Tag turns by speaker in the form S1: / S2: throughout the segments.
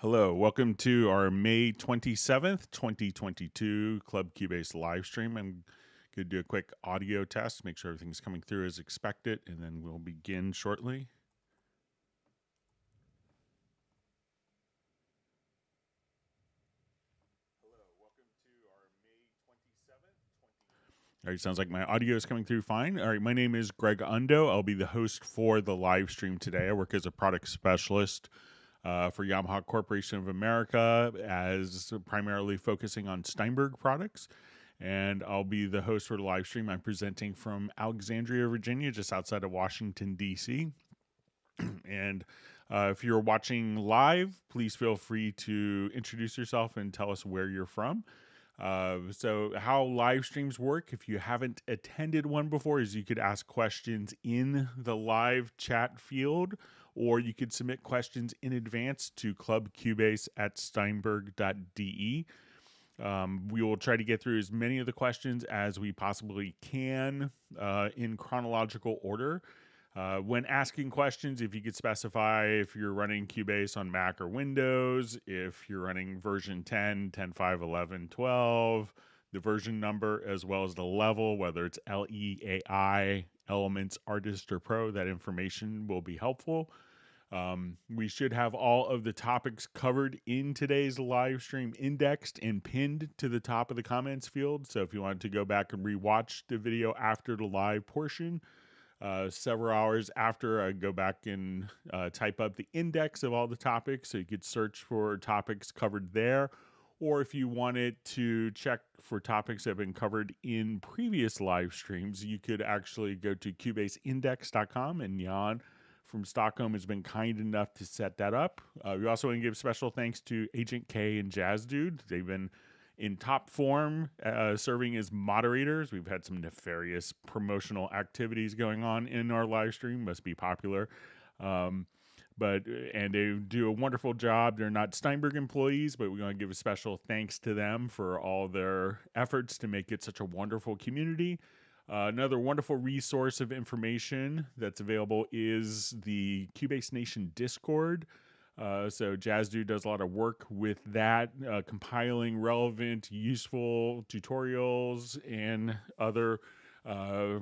S1: Hello, welcome to our May 27th, 2022 Club Cubase live stream. I'm going to do a quick audio test, make sure everything's coming through as expected, and then we'll begin shortly. Hello, welcome to our May 27th. All right, sounds like my audio is coming through fine. All right, my name is Greg Undo. I'll be the host for the live stream today. I work as a product specialist for Yamaha Corporation of America, as primarily focusing on Steinberg products. And I'll be the host for the live stream. I'm presenting from Alexandria, Virginia, just outside of Washington, D.C. And if you're watching live, please feel free to introduce yourself and tell us where you're from. So how live streams work, if you haven't attended one before, is you could ask questions in the live chat field, or you could submit questions in advance to clubcubase@steinberg.de. We will try to get through as many of the questions as we possibly can in chronological order. When asking questions, if you could specify if you're running Cubase on Mac or Windows, if you're running version 10, 10.5, 11, 12, the version number, as well as the level, whether it's LEAI, Elements, Artist, or Pro, that information will be helpful. We should have all of the topics covered in today's live stream indexed and pinned to the top of the comments field. So if you wanted to go back and rewatch the video after the live portion, several hours after, I go back and type up the index of all the topics, so you could search for topics covered there. Or if you wanted to check for topics that have been covered in previous live streams, you could actually go to cubaseindex.com, and Jan from Stockholm has been kind enough to set that up. We also want to give special thanks to Agent K and Jazz Dude. They've been in top form, serving as moderators. We've had some nefarious promotional activities going on in our live stream. Must be popular. And they do a wonderful job. They're not Steinberg employees, but we want to give a special thanks to them for all their efforts to make it such a wonderful community. Another wonderful resource of information that's available is the Cubase Nation Discord. So Jazz Dude does a lot of work with that, compiling relevant, useful tutorials and other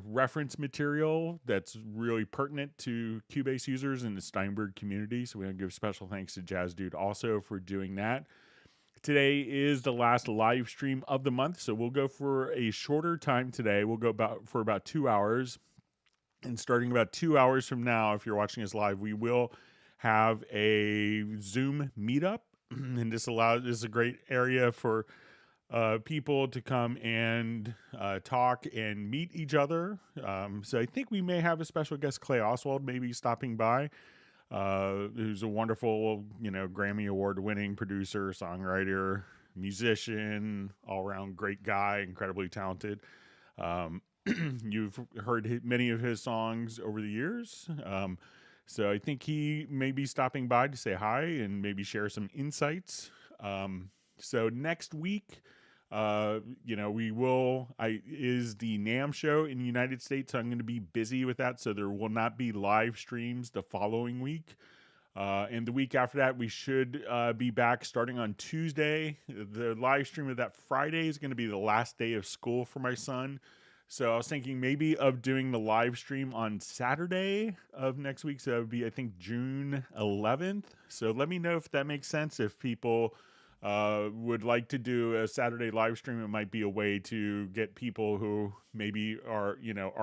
S1: reference material that's really pertinent to Cubase users in the Steinberg community. So we want to give special thanks to Jazz Dude also for doing that. Today is the last live stream of the month, so we'll go for a shorter time today. We'll go for about 2 hours. And starting about 2 hours from now, if you're watching us live, we will have a Zoom meetup. And this is a great area for people to come and talk and meet each other. So I think we may have a special guest, Clay Oswald, maybe stopping by. Who's a wonderful, Grammy Award-winning producer, songwriter, musician, all-around great guy, incredibly talented. You've heard many of his songs over the years. So I think he may be stopping by to say hi and maybe share some insights. So next week, is the NAMM show in the United States. So I'm going to be busy with that. So there will not be live streams the following week. And the week after that, we should be back starting on Tuesday. The live stream of that Friday is going to be the last day of school for my son. So I was thinking maybe of doing the live stream on Saturday of next week. So that would be, I think, June 11th. So let me know if that makes sense. If people would like to do a Saturday live stream, it might be a way to get people who maybe are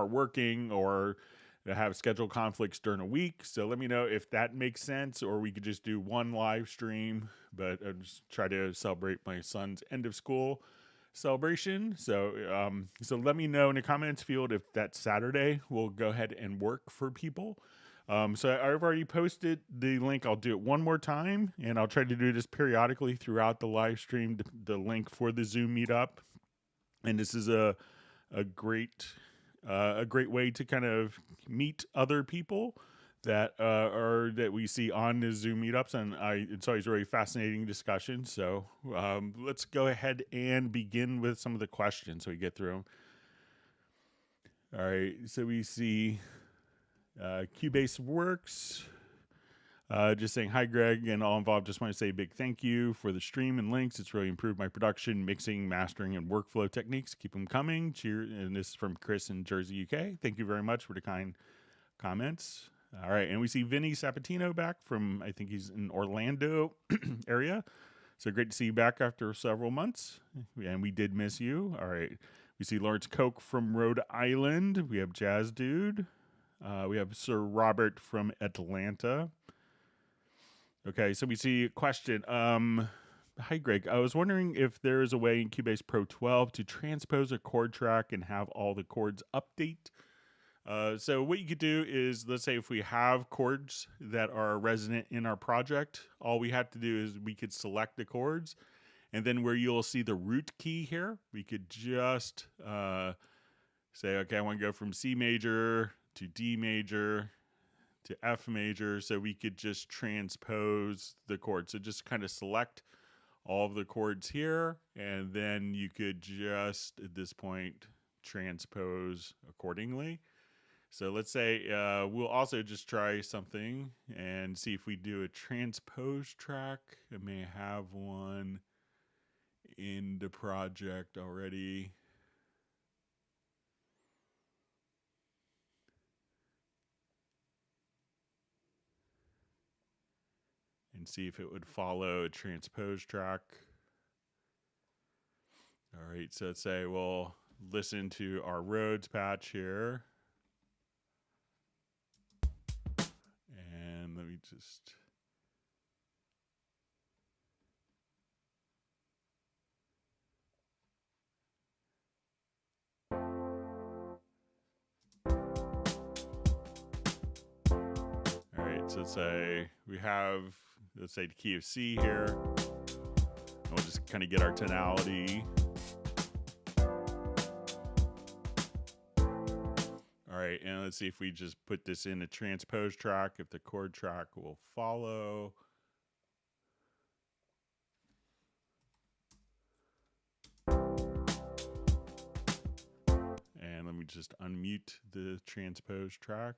S1: working or have schedule conflicts during a week. So let me know if that makes sense, or we could just do one live stream, but I'll just try to celebrate my son's end of school celebration. So let me know in the comments field if that Saturday will go ahead and work for people. So I've already posted the link. I'll do it one more time, and I'll try to do this periodically throughout the live stream, the link for the Zoom meetup. And this is a great way to kind of meet other people that we see on the Zoom meetups, and it's always a really fascinating discussion. So let's go ahead and begin with some of the questions so we get through them. All right, so we see Cubase Works. Just saying hi, Greg, and all involved. Just want to say a big thank you for the stream and links. It's really improved my production, mixing, mastering, and workflow techniques. Keep them coming. Cheers. And this is from Chris in Jersey, UK. Thank you very much for the kind comments. All right, and we see Vinny Sabatino back from, I think he's in Orlando area. So great to see you back after several months. And we did miss you. All right. We see Lawrence Koch from Rhode Island. We have Jazz Dude. We have Sir Robert from Atlanta. Okay, so we see a question. Hi, Greg. I was wondering if there is a way in Cubase Pro 12 to transpose a chord track and have all the chords update. So what you could do is, let's say if we have chords that are resident in our project, all we have to do is we could select the chords, and then where you'll see the root key here, we could just say, okay, I want to go from C major to D major to F major, so we could just transpose the chord. So just kind of select all of the chords here, and then you could just, at this point, transpose accordingly. So let's say we'll also just try something and see if we do a transpose track. I may have one in the project already. And see if it would follow a transpose track. All right, so let's say we'll listen to our Rhodes patch here. And let me just... All right, so let's say we have, let's say the key of C here. And we'll just kind of get our tonality. All right, and let's see if we just put this in a transpose track, if the chord track will follow. And let me just unmute the transpose track.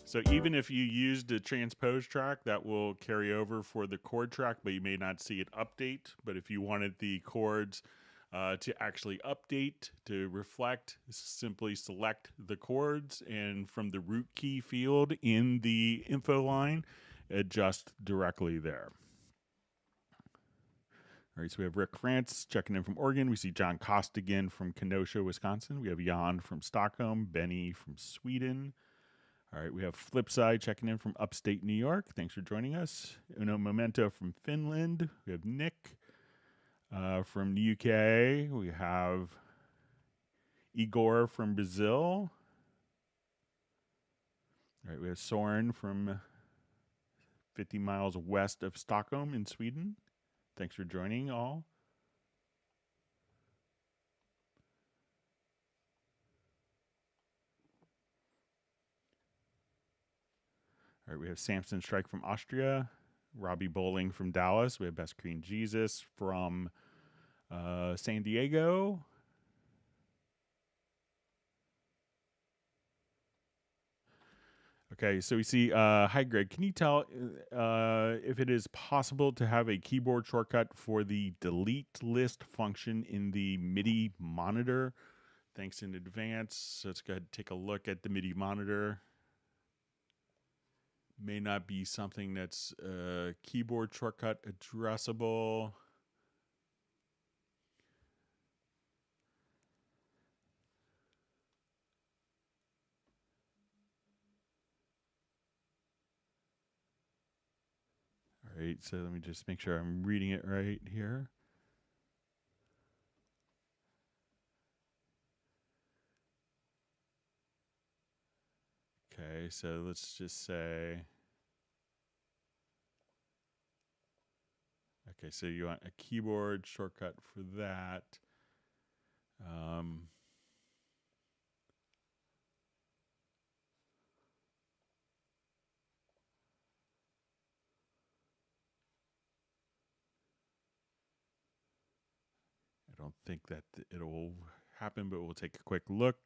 S1: So even if you used a transpose track, that will carry over for the chord track, but you may not see it update. But if you wanted the chords to actually update, to reflect, simply select the chords, and from the root key field in the info line, adjust directly there. All right, so we have Rick France checking in from Oregon. We see John Costigan from Kenosha, Wisconsin. We have Jan from Stockholm, Benny from Sweden. All right, we have Flipside checking in from upstate New York. Thanks for joining us. Uno Momento from Finland. We have Nick from the UK. We have Igor from Brazil. All right, we have Soren from 50 miles west of Stockholm in Sweden. Thanks for joining all. All right, we have Samson Strike from Austria, Robbie Bowling from Dallas. We have Best Green Jesus from San Diego. Okay, so we see, hi Greg, can you tell if it is possible to have a keyboard shortcut for the delete list function in the MIDI monitor? Thanks in advance. So let's go ahead and take a look at the MIDI monitor. May not be something that's keyboard shortcut addressable. All right, so let me just make sure I'm reading it right here. Okay, so let's just say, okay, so you want a keyboard shortcut for that. I don't think that it'll happen, but we'll take a quick look.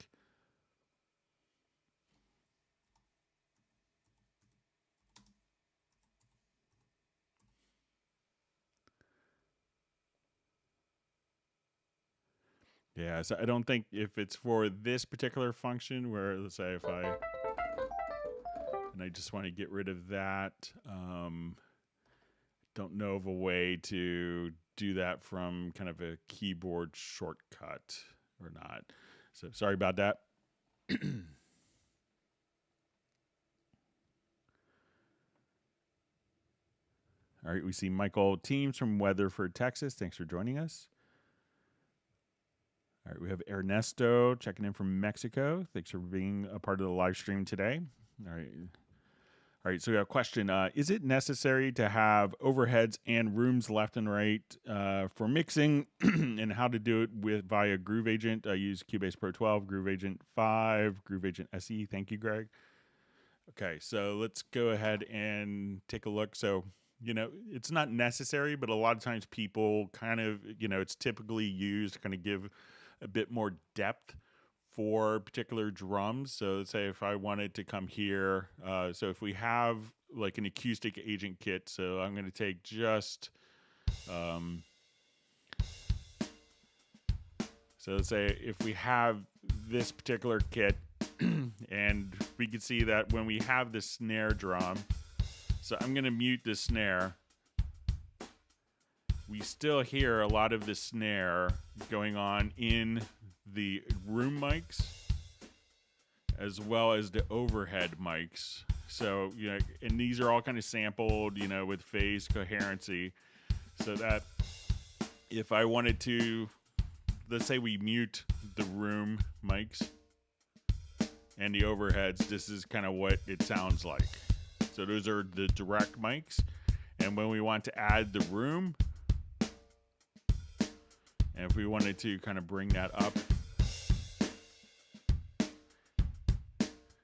S1: Yeah, so I don't think if it's for this particular function where, let's say if I just want to get rid of that, don't know of a way to do that from kind of a keyboard shortcut or not. So sorry about that. All right, we see Michael Teams from Weatherford, Texas. Thanks for joining us. All right, we have Ernesto checking in from Mexico. Thanks for being a part of the live stream today. All right, so we have a question. Is it necessary to have overheads and rooms left and right for mixing and how to do it via Groove Agent? I use Cubase Pro 12, Groove Agent 5, Groove Agent SE. Thank you, Greg. Okay, so let's go ahead and take a look. So, it's not necessary, but a lot of times people kind of, it's typically used to kind of give a bit more depth for particular drums. So let's say if I wanted to come here, so if we have like an acoustic agent kit, so I'm going to take just, so let's say if we have this particular kit and we can see that when we have the snare drum, so I'm going to mute the snare. We still hear a lot of the snare going on in the room mics as well as the overhead mics. So, and these are all kind of sampled, with phase coherency, so that if I wanted to, let's say we mute the room mics and the overheads, this is kind of what it sounds like. So those are the direct mics. And when we want to add the room, and if we wanted to kind of bring that up,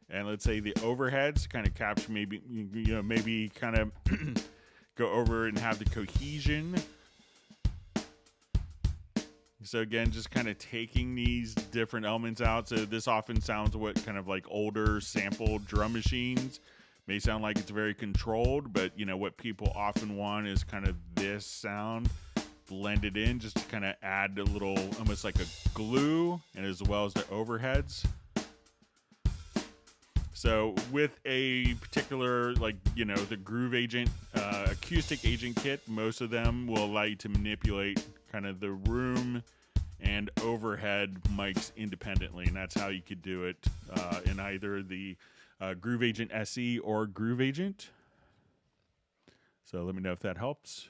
S1: and let's say the overheads kind of capture maybe kind of go over and have the cohesion. So again, just kind of taking these different elements out. So this often sounds what kind of like older sampled drum machines may sound like it's very controlled, but what people often want is kind of this sound blended in, just to kind of add a little, almost like a glue, and as well as the overheads. So with a particular, like, the Groove Agent acoustic agent kit, most of them will allow you to manipulate kind of the room and overhead mics independently, and that's how you could do it in either the Groove Agent SE or Groove Agent. So let me know if that helps.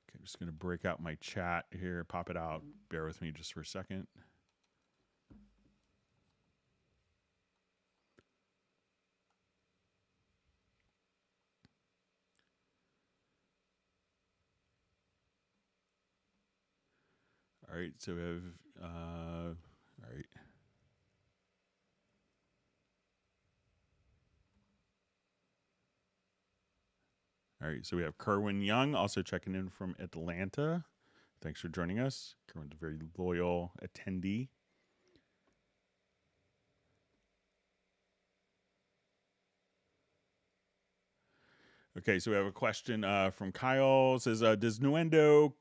S1: Okay, I'm just going to break out my chat here, pop it out. Bear with me just for a second. All right, so we have, all right. All right, so we have Kerwin Young also checking in from Atlanta. Thanks for joining us. Kerwin's a very loyal attendee. Okay, so we have a question from Kyle. It says, does Nuendo,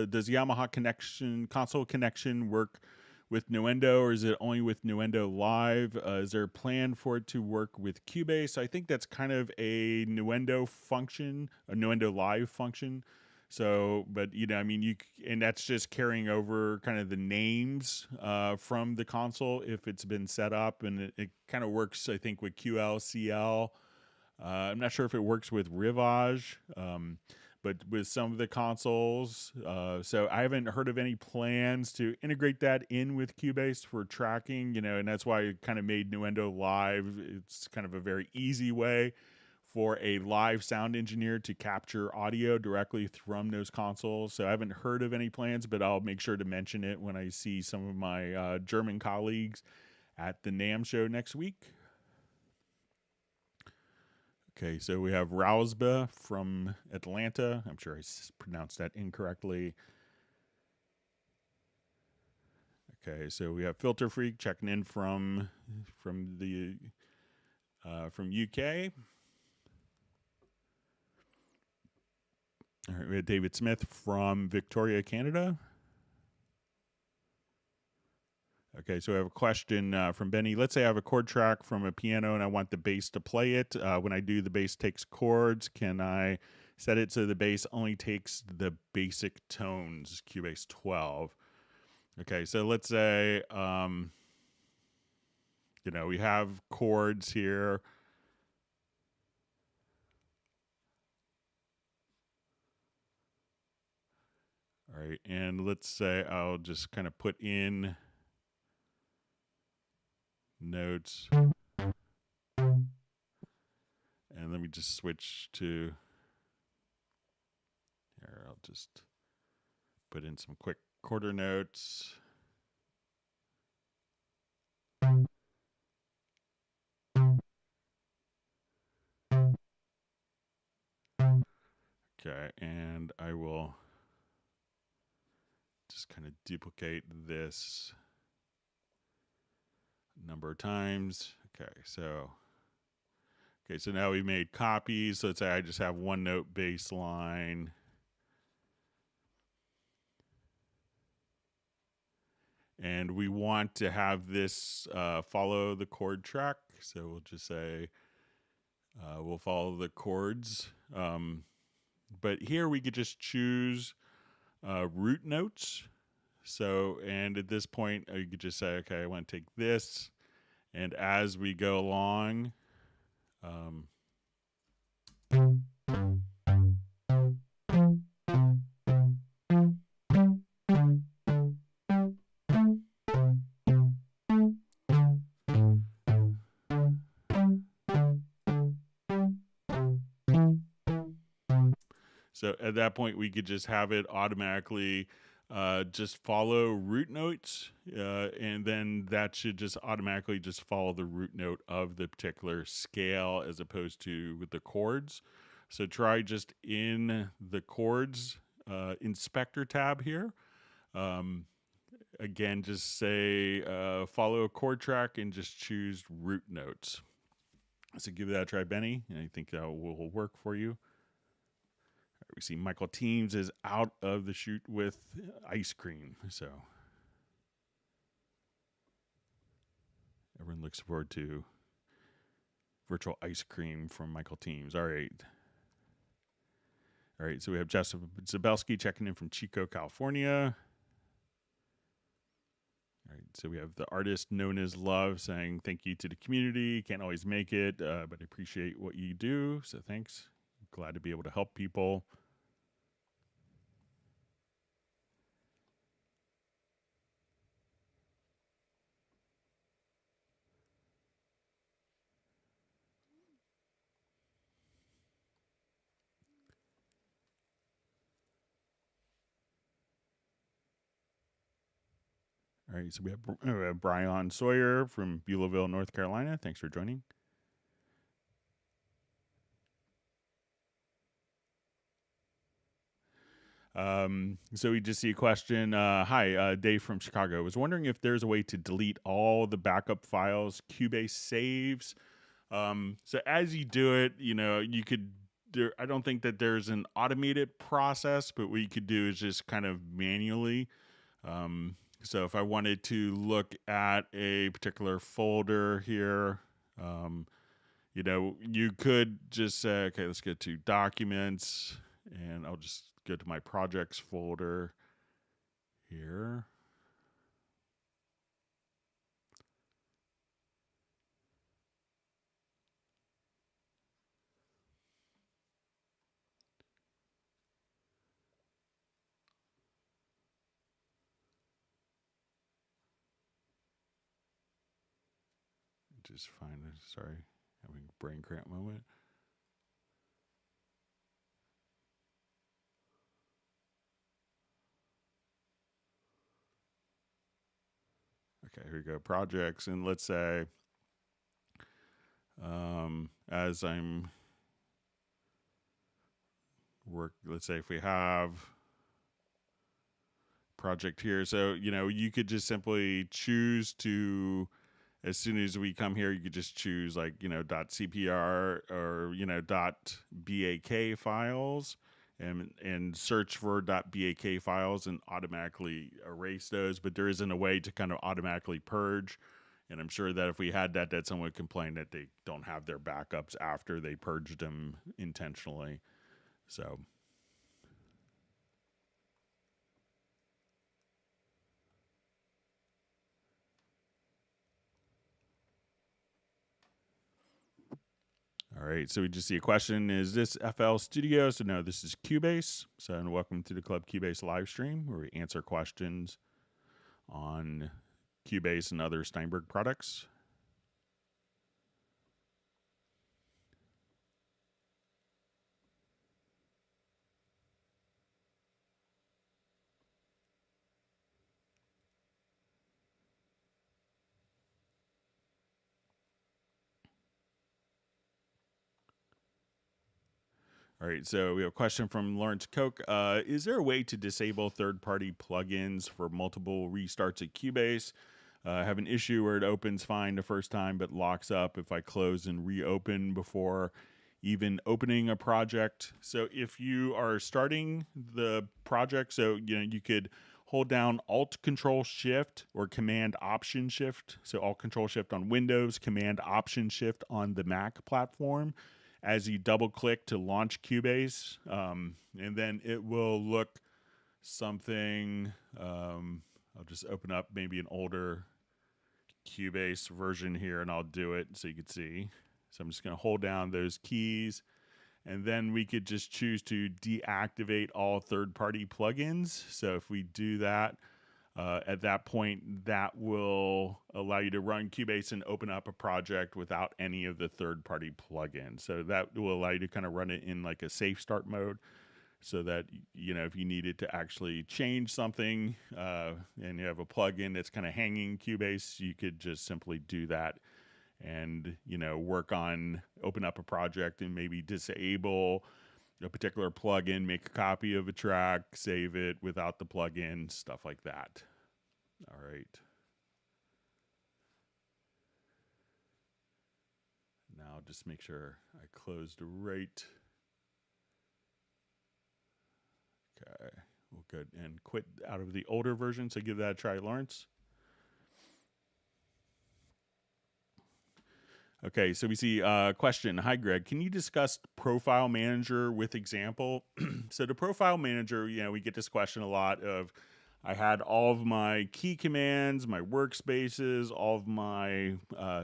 S1: does Yamaha console connection work with Nuendo, or is it only with Nuendo Live? Is there a plan for it to work with Cubase? I think that's kind of a Nuendo function, a Nuendo Live function. So, but and that's just carrying over kind of the names from the console if it's been set up, and it kind of works, I think, with QL, CL. I'm not sure if it works with Rivage, but with some of the consoles. So I haven't heard of any plans to integrate that in with Cubase for tracking, and that's why I kind of made Nuendo Live. It's kind of a very easy way for a live sound engineer to capture audio directly from those consoles. So I haven't heard of any plans, but I'll make sure to mention it when I see some of my German colleagues at the NAMM show next week. Okay, so we have Rausba from Atlanta. I'm sure I pronounced that incorrectly. Okay, so we have Filter Freak checking in from UK. All right, we had David Smith from Victoria, Canada. Okay, so I have a question from Benny. Let's say I have a chord track from a piano and I want the bass to play it. When I do, the bass takes chords. Can I set it so the bass only takes the basic tones, Cubase 12? Okay, so let's say, we have chords here. All right, and let's say I'll just kind of put in notes. And let me just switch to here. I'll just put in some quick quarter notes. Okay, and I will just kind of duplicate this number of times. Okay, so now we made copies. So let's say I just have one note bass line. And we want to have this follow the chord track. So we'll just say we'll follow the chords. But here we could just choose root notes. So, and at this point, you could just say, okay, I want to take this. And as we go along, so at that point, we could just have it automatically just follow root notes, and then that should just automatically just follow the root note of the particular scale as opposed to with the chords. So try just in the chords inspector tab here. Again, just say follow a chord track and just choose root notes. So give that a try, Benny. I think that will work for you. We see Michael Teams is out of the chute with ice cream. So everyone looks forward to virtual ice cream from Michael Teams. All right. So we have Jeff Zabelski checking in from Chico, California. All right. So we have the artist known as Love saying thank you to the community. Can't always make it, but I appreciate what you do. So thanks. Glad to be able to help people. All right, so we have Brian Sawyer from Beulahville, North Carolina. Thanks for joining. So we just see a question. Hi, Dave from Chicago. I was wondering if there's a way to delete all the backup files Cubase saves. So as you do it, you could. I don't think that there's an automated process, but what you could do is just kind of manually. So if I wanted to look at a particular folder here, you could just say, okay, let's get to documents, and I'll just go to my projects folder here. Just find it. Sorry, having a brain cramp moment. Okay, here we go. Projects, and let's say, as I'm let's say if we have project here, so you could just simply choose to. As soon as we come here, you could just choose like, .cpr or, .bak files. and search for .bak files and automatically erase those, but there isn't a way to kind of automatically purge. And I'm sure that if we had that, that someone would complain that they don't have their backups after they purged them intentionally. So. All right, so we just see a question. Is this FL Studio? So no, this is Cubase. So and welcome to the Club Cubase live stream where we answer questions on Cubase and other Steinberg products. All right, so we have a question from Lawrence Koch. Is there a way to disable third-party plugins for multiple restarts at Cubase? I have an issue where it opens fine the first time, but locks up if I close and reopen before even opening a project. So if you are starting the project, so you could hold down Alt Control Shift or Command Option Shift. So Alt Control Shift on Windows, Command Option Shift on the Mac platform as you double click to launch Cubase, and then it will look something. I'll just open up maybe an older Cubase version here and I'll do it so you can see. So I'm just going to hold down those keys, and then we could just choose to deactivate all third-party plugins. So if we do that, at that point, that will allow you to run Cubase and open up a project without any of the third-party plugins. So that will allow you to kind of run it in like a safe start mode, so that if you needed to actually change something and you have a plugin that's kind of hanging Cubase, you could just simply do that and open up a project and maybe disable a particular plugin, make a copy of a track, save it without the plugin, stuff like that. All right. Now just make sure I closed right. Okay, we'll go and quit out of the older version. So give that a try, Lawrence. Okay, so we see a question. Hi, Greg. Can you discuss Profile Manager with example? So the Profile Manager, we get this question a lot of, I had all of my key commands, my workspaces, all of my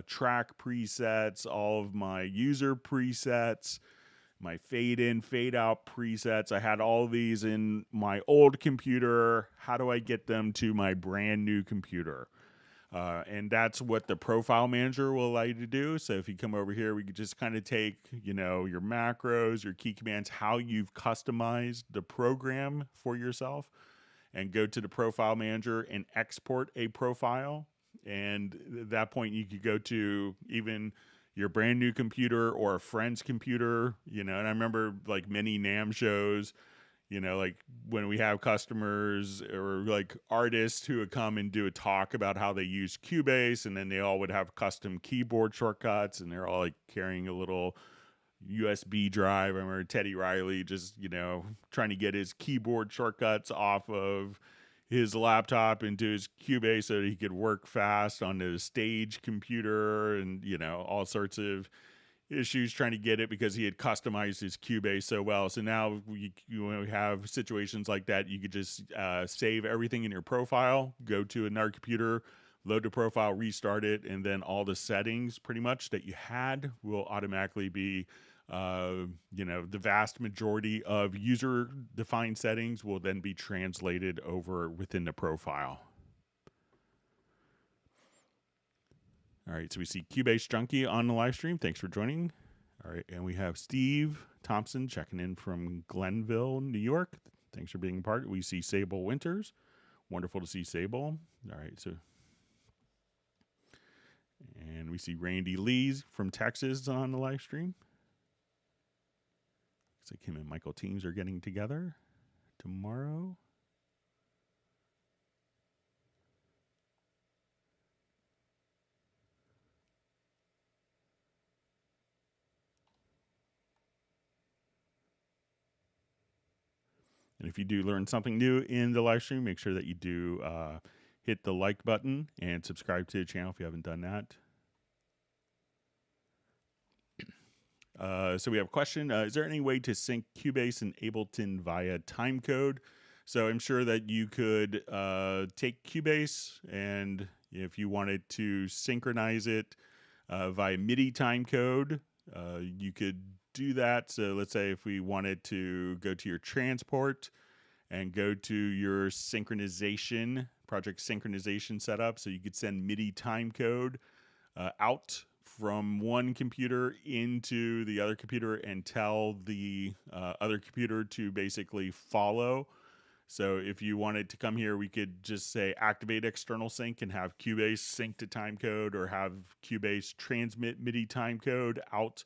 S1: track presets, all of my user presets, my fade in, fade out presets. I had all of these in my old computer. How do I get them to my brand new computer? And that's what the Profile Manager will allow you to do. So if you come over here, we could just kind of take, your macros, your key commands, how you've customized the program for yourself, and go to the Profile Manager and export a profile. And at that point, you could go to even your brand new computer or a friend's computer, and I remember like many NAMM shows, like when we have customers or like artists who would come and do a talk about how they use Cubase, and then they all would have custom keyboard shortcuts, and they're all like carrying a little USB drive. I remember Teddy Riley just, trying to get his keyboard shortcuts off of his laptop into his Cubase so that he could work fast on the stage computer, and, all sorts of issues trying to get it because he had customized his Cubase so well. So now you have situations like that. You could just save everything in your profile, go to another computer, load the profile, restart it, and then all the settings pretty much that you had will automatically be, the vast majority of user-defined settings will then be translated over within the profile. All right, so we see Cubase Junkie on the live stream. Thanks for joining. All right, and we have Steve Thompson checking in from Glenville, New York. Thanks for being a part. We see Sable Winters. Wonderful to see Sable. All right, and we see Randy Lees from Texas on the live stream. Looks like him and Michael Teams are getting together tomorrow. And if you do learn something new in the live stream, make sure that you do hit the like button and subscribe to the channel if you haven't done that. So we have a question. Is there any way to sync Cubase and Ableton via timecode? So I'm sure that you could take Cubase, and if you wanted to synchronize it via MIDI timecode, you could do that. So let's say if we wanted to go to your transport and go to your synchronization, project synchronization setup, so you could send MIDI timecode out from one computer into the other computer and tell the other computer to basically follow. So if you wanted to come here, we could just say activate external sync and have Cubase sync to timecode, or have Cubase transmit MIDI timecode out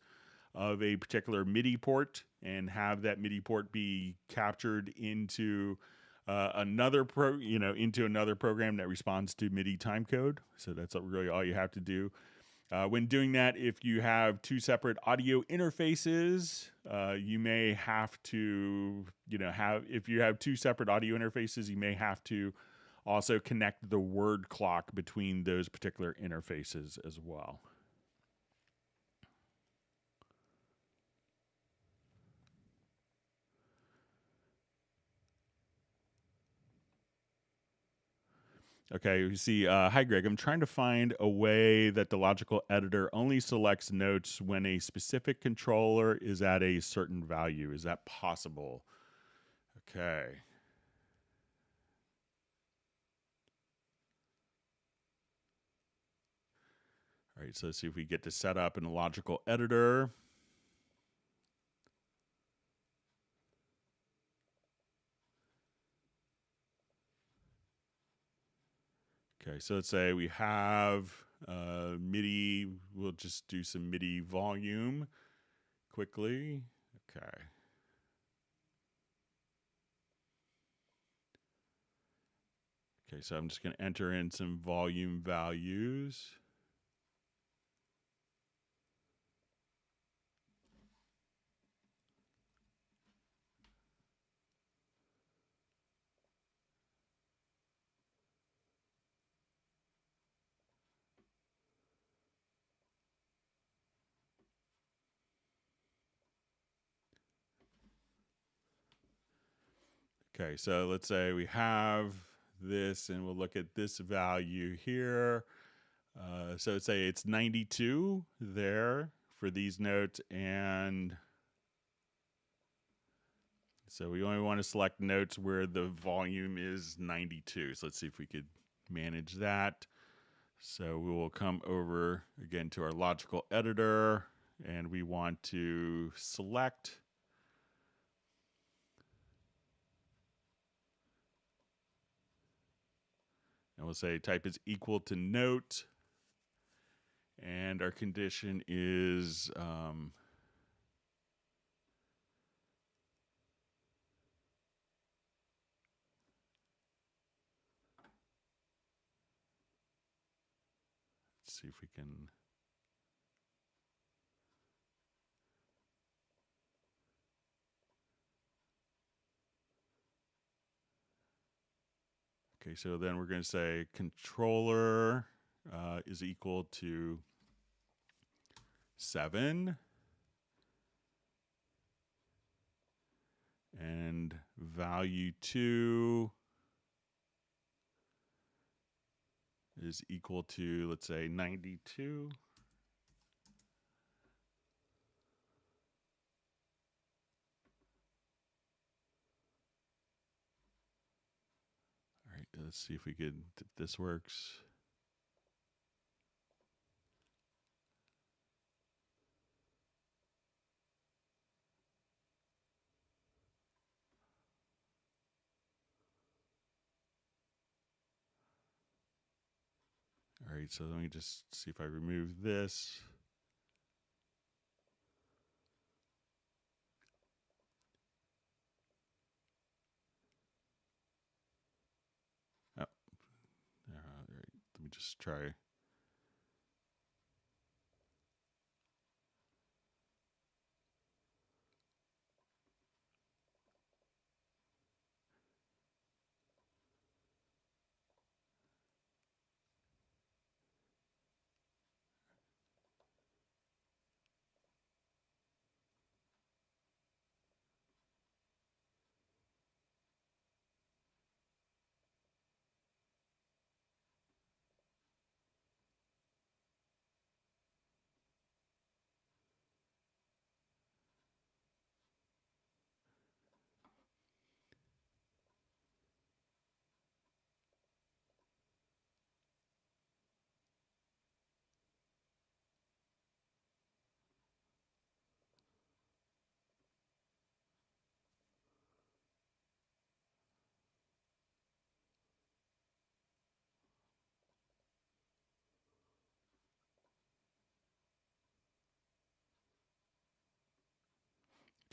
S1: of a particular MIDI port and have that MIDI port be captured into another program that responds to MIDI timecode. So that's really all you have to do. When doing that, if you have two separate audio interfaces, you may have to, if you have two separate audio interfaces, you may have to also connect the word clock between those particular interfaces as well. Okay, you see, hi Greg, I'm trying to find a way that the logical editor only selects notes when a specific controller is at a certain value. Is that possible? Okay. All right, so let's see if we get to set up in a logical editor. Okay, so let's say we have MIDI. We'll just do some MIDI volume quickly. Okay. Okay, so I'm just going to enter in some volume values. Okay, so let's say we have this, and we'll look at this value here. So let's say it's 92 there for these notes, and so we only want to select notes where the volume is 92. So let's see if we could manage that. So we will come over again to our logical editor, and we want to select. And we'll say type is equal to note. And our condition is let's see if we can. Okay, so then we're going to say controller is equal to 7. And value 2 is equal to, let's say, 92. All right, let's see if this works. All right, so let me just see if I remove this. Oh, all right, let me just try.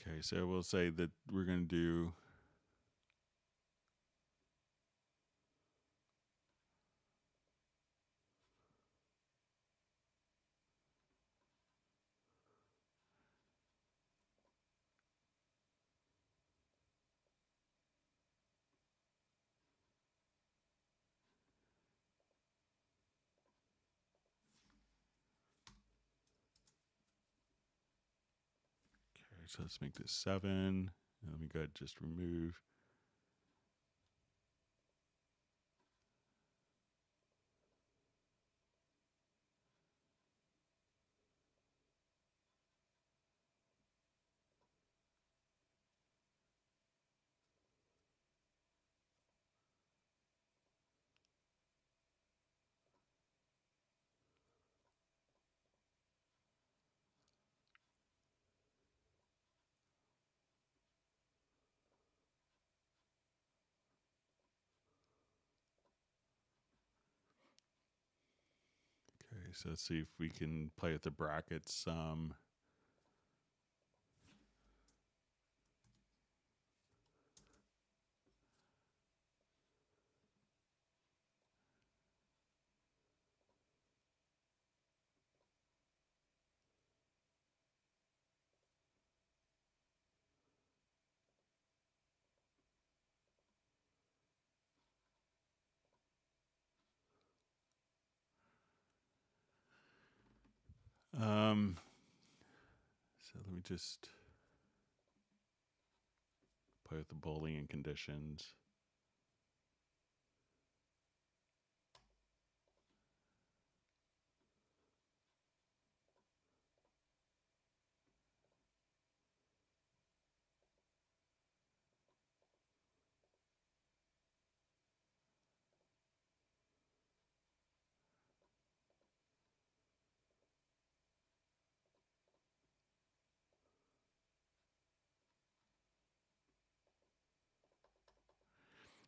S1: Okay, so we'll say that we're going to do so let's make this 7. And let me go ahead and just remove. Okay, so let's see if we can play with the brackets some. So let me just play with the Boolean conditions.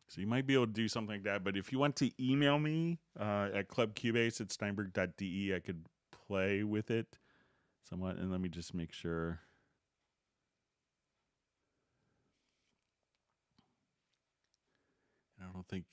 S1: So you might be able to do something like that. But if you want to email me at clubcubase@steinberg.de, I could play with it somewhat. And let me just make sure. I don't think.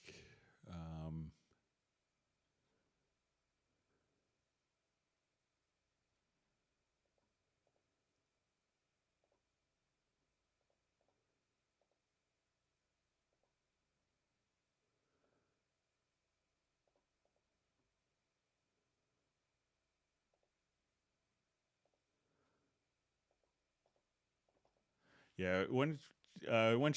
S1: Yeah, once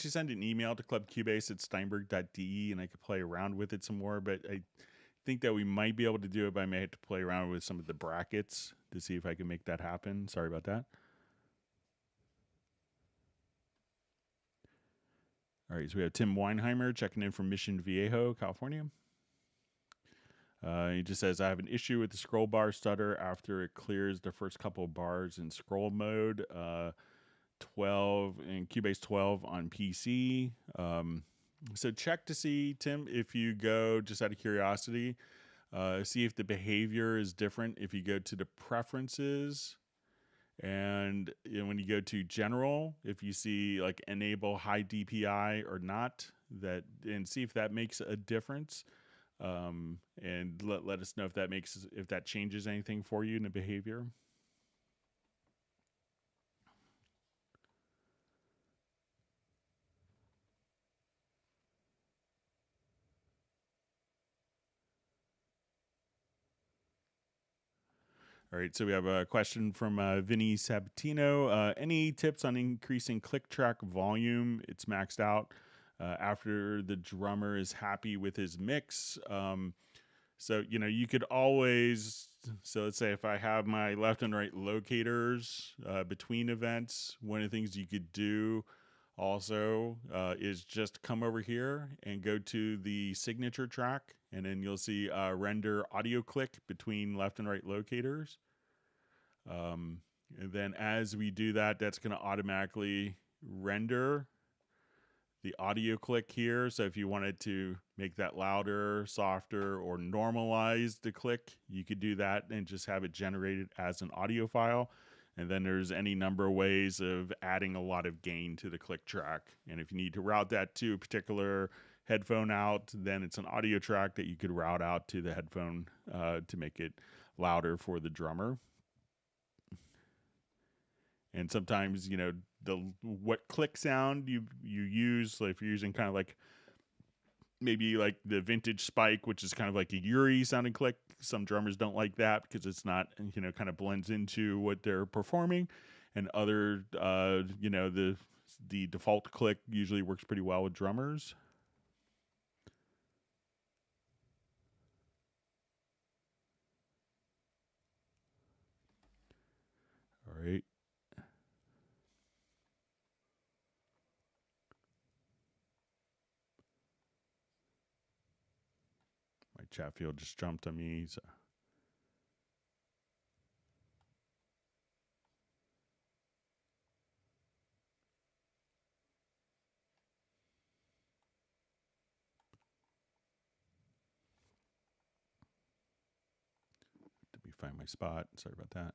S1: you send an email to clubcubase@steinberg.de, and I could play around with it some more. But I think that we might be able to do it, but I may have to play around with some of the brackets to see if I can make that happen. Sorry about that. All right, so we have Tim Weinheimer checking in from Mission Viejo, California. He just says, I have an issue with the scroll bar stutter after it clears the first couple of bars in scroll mode. 12 in Cubase 12 on PC. So check to see, Tim, if you go, just out of curiosity, see if the behavior is different if you go to the preferences. And when you go to general, if you see like enable high DPI or not, and see if that makes a difference. And let us know if that changes anything for you in the behavior. All right, so we have a question from Vinny Sabatino. Any tips on increasing click track volume? It's maxed out after the drummer is happy with his mix. So, you could always, so let's say if I have my left and right locators between events, one of the things you could do also is just come over here and go to the signature track, and then you'll see render audio click between left and right locators. And then as we do that, that's going to automatically render the audio click here. So if you wanted to make that louder, softer, or normalize the click, you could do that and just have it generated as an audio file. And then there's any number of ways of adding a lot of gain to the click track. And if you need to route that to a particular headphone out, then it's an audio track that you could route out to the headphone to make it louder for the drummer. And sometimes, you know, what click sound you use, so if you're using kind of like maybe like the vintage spike, which is kind of like a Yuri sounding click, some drummers don't like that because it's not, you know, kind of blends into what they're performing. And other, you know, the default click usually works pretty well with drummers. All right. My chat field just jumped on me. So. Let me find my spot. Sorry about that.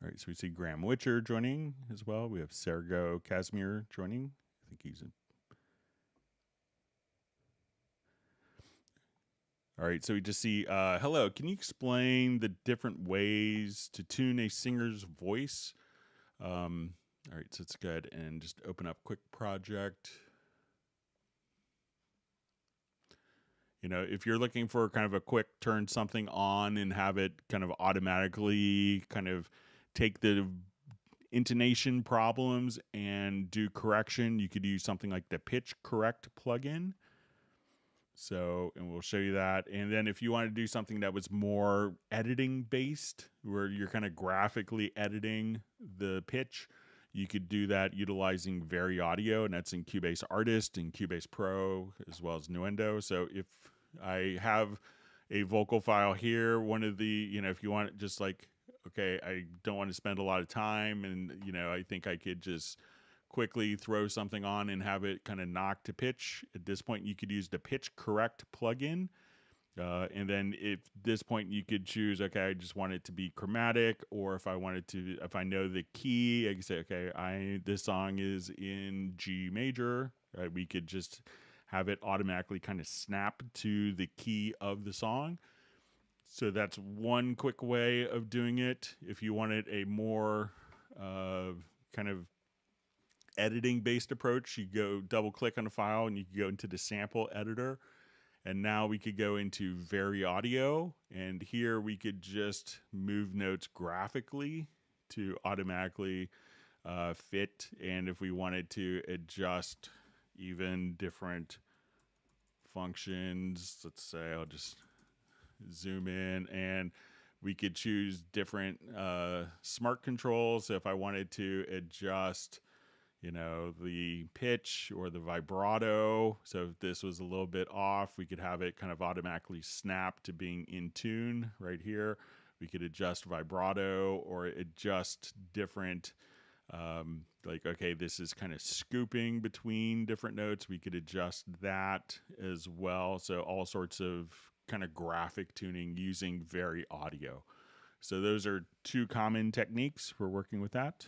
S1: All right, so we see Graham Witcher joining as well. We have Sergo Casimir joining. I think he's in. All right, so we just see, hello, can you explain the different ways to tune a singer's voice? All right, so it's good. And just open up Quick Project. You know, if you're looking for kind of a quick turn something on and have it kind of automatically kind of take the intonation problems and do correction, you could use something like the Pitch Correct plugin. So, and we'll show you that. And then if you want to do something that was more editing based, where you're kind of graphically editing the pitch, you could do that utilizing VariAudio, and that's in Cubase Artist and Cubase Pro, as well as Nuendo. So if I have a vocal file here, one of the, you know, if you want it just like, okay, I don't want to spend a lot of time, and, you know, I think I could just quickly throw something on and have it kind of knock to pitch. At this point, you could use the Pitch Correct plugin. And then at this point, you could choose, okay, I just want it to be chromatic, or if I wanted to, if I know the key, I can say, okay, this song is in G major. We could just have it automatically kind of snap to the key of the song. So that's one quick way of doing it. If you wanted a more kind of editing based approach, you go double click on a file and you can go into the sample editor. And now we could go into VariAudio, and here we could just move notes graphically to automatically fit. And if we wanted to adjust even different functions, let's say I'll just zoom in, and we could choose different smart controls. So if I wanted to adjust, you know, the pitch or the vibrato, so if this was a little bit off, we could have it kind of automatically snap to being in tune right here. We could adjust vibrato or adjust different, like, okay, this is kind of scooping between different notes. We could adjust that as well. So all sorts of kind of graphic tuning using VariAudio. So those are two common techniques for working with that.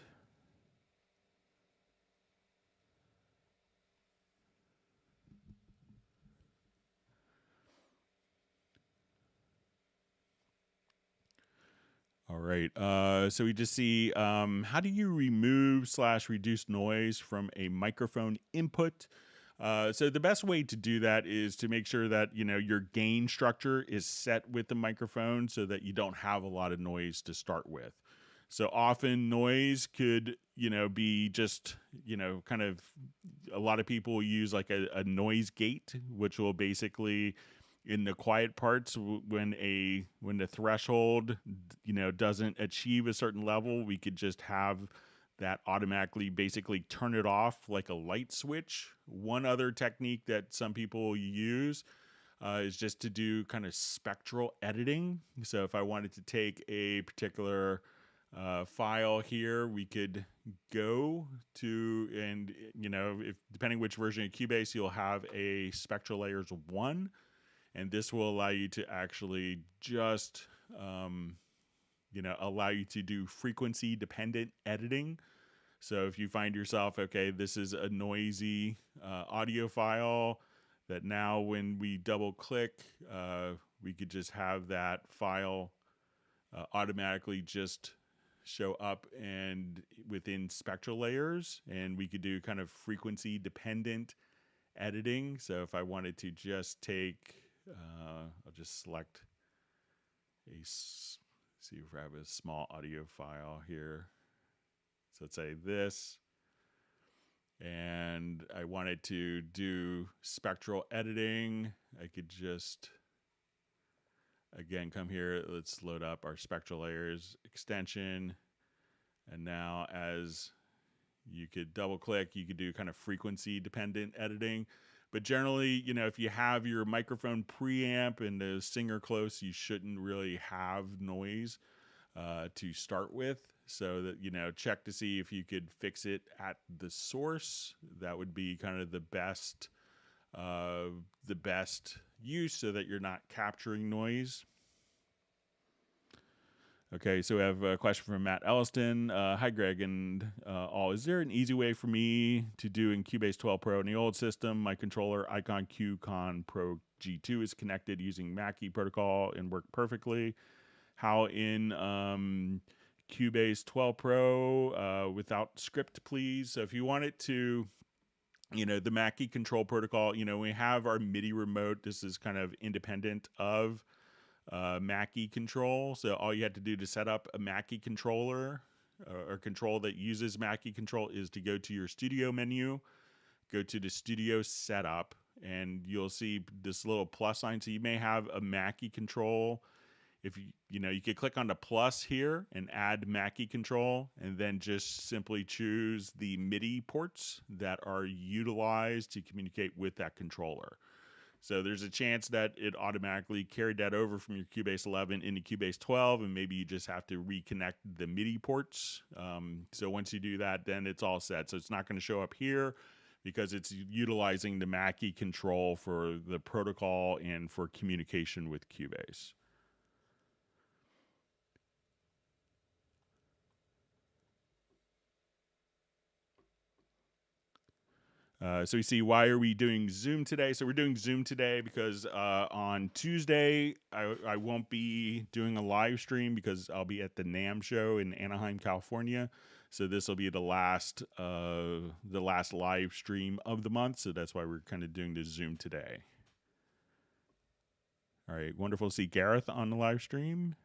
S1: All right. So we just see how do you remove / reduce noise from a microphone input? So the best way to do that is to make sure that, you know, your gain structure is set with the microphone so that you don't have a lot of noise to start with. So often noise could, you know, be just, you know, kind of, a lot of people use like a noise gate, which will basically, in the quiet parts, when the threshold, you know, doesn't achieve a certain level, we could just have that automatically basically turn it off like a light switch. One other technique that some people use is just to do kind of spectral editing. So if I wanted to take a particular file here, we could go to, and if depending which version of Cubase, you'll have a Spectral Layers 1, and this will allow you to actually just allow you to do frequency dependent editing. So if you find yourself, okay, this is a noisy audio file that now when we double click, we could just have that file automatically just show up and within Spectral Layers, and we could do kind of frequency dependent editing. So if I wanted to just take, I'll just select see if I have a small audio file here. So let's say this, and I wanted to do spectral editing. I could just, again, come here. Let's load up our Spectral Layers extension. And now as you could double click, you could do kind of frequency dependent editing. But generally, if you have your microphone preamp and the singer close, you shouldn't really have noise to start with. So that, check to see if you could fix it at the source. That would be kind of the best use, so that you're not capturing noise. Okay, so we have a question from Matt Elliston. Hi, Greg and all. Is there an easy way for me to do in Cubase 12 Pro in the old system? My controller Icon QCon Pro G2 is connected using Mackie protocol and worked perfectly. How in Cubase 12 Pro without script, please? So if you want it to, the Mackie control protocol, we have our MIDI remote. This is kind of independent of Mackie control. So all you have to do to set up a Mackie controller or control that uses Mackie control is to go to your studio menu, go to the studio setup, and you'll see this little plus sign. So you may have a Mackie control. If you could click on the plus here and add Mackie control, and then just simply choose the MIDI ports that are utilized to communicate with that controller. So there's a chance that it automatically carried that over from your Cubase 11 into Cubase 12, and maybe you just have to reconnect the MIDI ports. So once you do that, then it's all set. So it's not going to show up here because it's utilizing the Mackie control for the protocol and for communication with Cubase. So you see, why are we doing Zoom today? So we're doing Zoom today because on Tuesday, I won't be doing a live stream because I'll be at the NAMM show in Anaheim, California. So this will be the last live stream of the month. So that's why we're kind of doing the Zoom today. All right, wonderful to see Gareth on the live stream.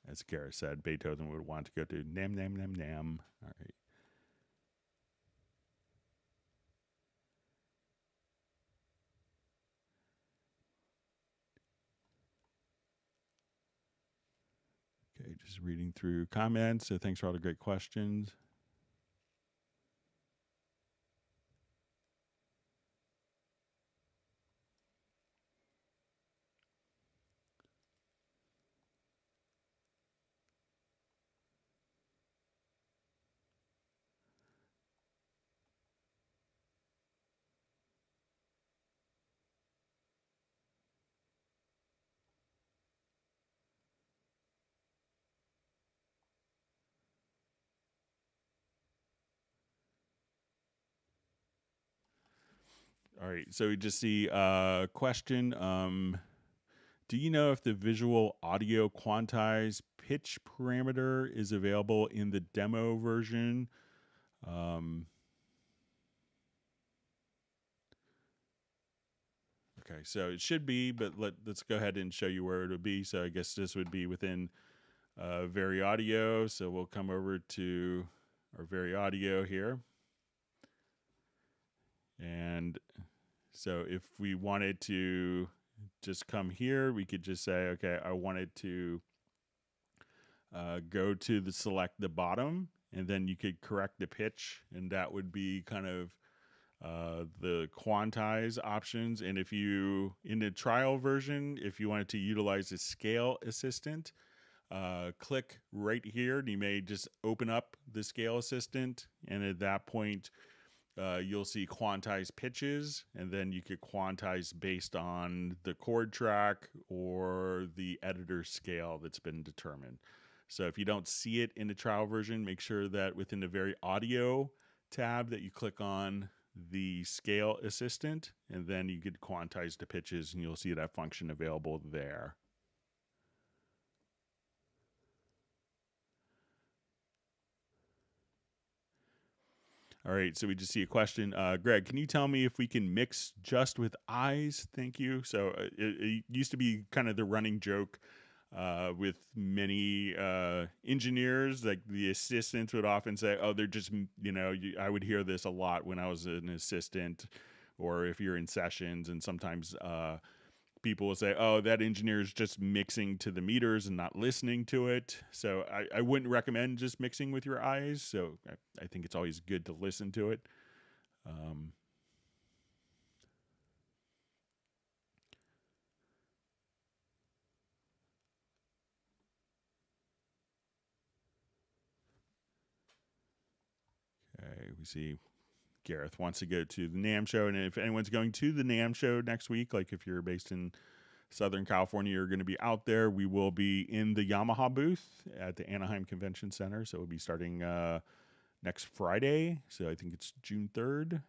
S1: As Gareth said, Beethoven would want to go to nam, nam, nam, nam. All right. Okay, just reading through comments. So thanks for all the great questions. All right, so we just see a question. Do you know if the visual audio quantize pitch parameter is available in the demo version? Okay, so it should be, but let's go ahead and show you where it would be. So I guess this would be within VariAudio. So we'll come over to our VariAudio here. And so if we wanted to just come here, we could just say, okay, I wanted to go to select the bottom, and then you could correct the pitch, and that would be kind of the quantize options. And if you, in the trial version, if you wanted to utilize the scale assistant, click right here, and you may just open up the scale assistant, and at that point you'll see quantize pitches, and then you could quantize based on the chord track or the editor scale that's been determined. So if you don't see it in the trial version, make sure that within the VariAudio tab that you click on the scale assistant, and then you could quantize the pitches, and you'll see that function available there. All right, so we just see a question. Greg, can you tell me if we can mix just with eyes? Thank you. So it used to be kind of the running joke with many engineers, like the assistants would often say, oh, they're just, I would hear this a lot when I was an assistant, or if you're in sessions, and sometimes people will say, oh, that engineer is just mixing to the meters and not listening to it. So I wouldn't recommend just mixing with your eyes. So I think it's always good to listen to it. Okay, we see Gareth wants to go to the NAMM show, and if anyone's going to the NAMM show next week, like if you're based in Southern California, you're going to be out there. We will be in the Yamaha booth at the Anaheim Convention Center, so we'll be starting next Friday, so I think it's June 3rd.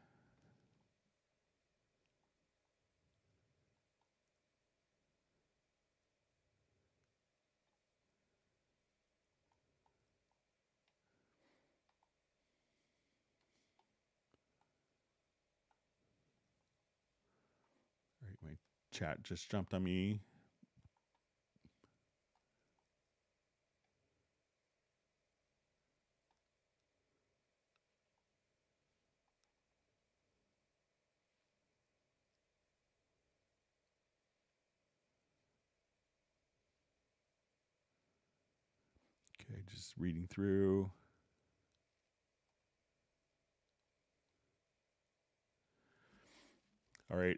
S1: My chat just jumped on me. Okay, just reading through. All right,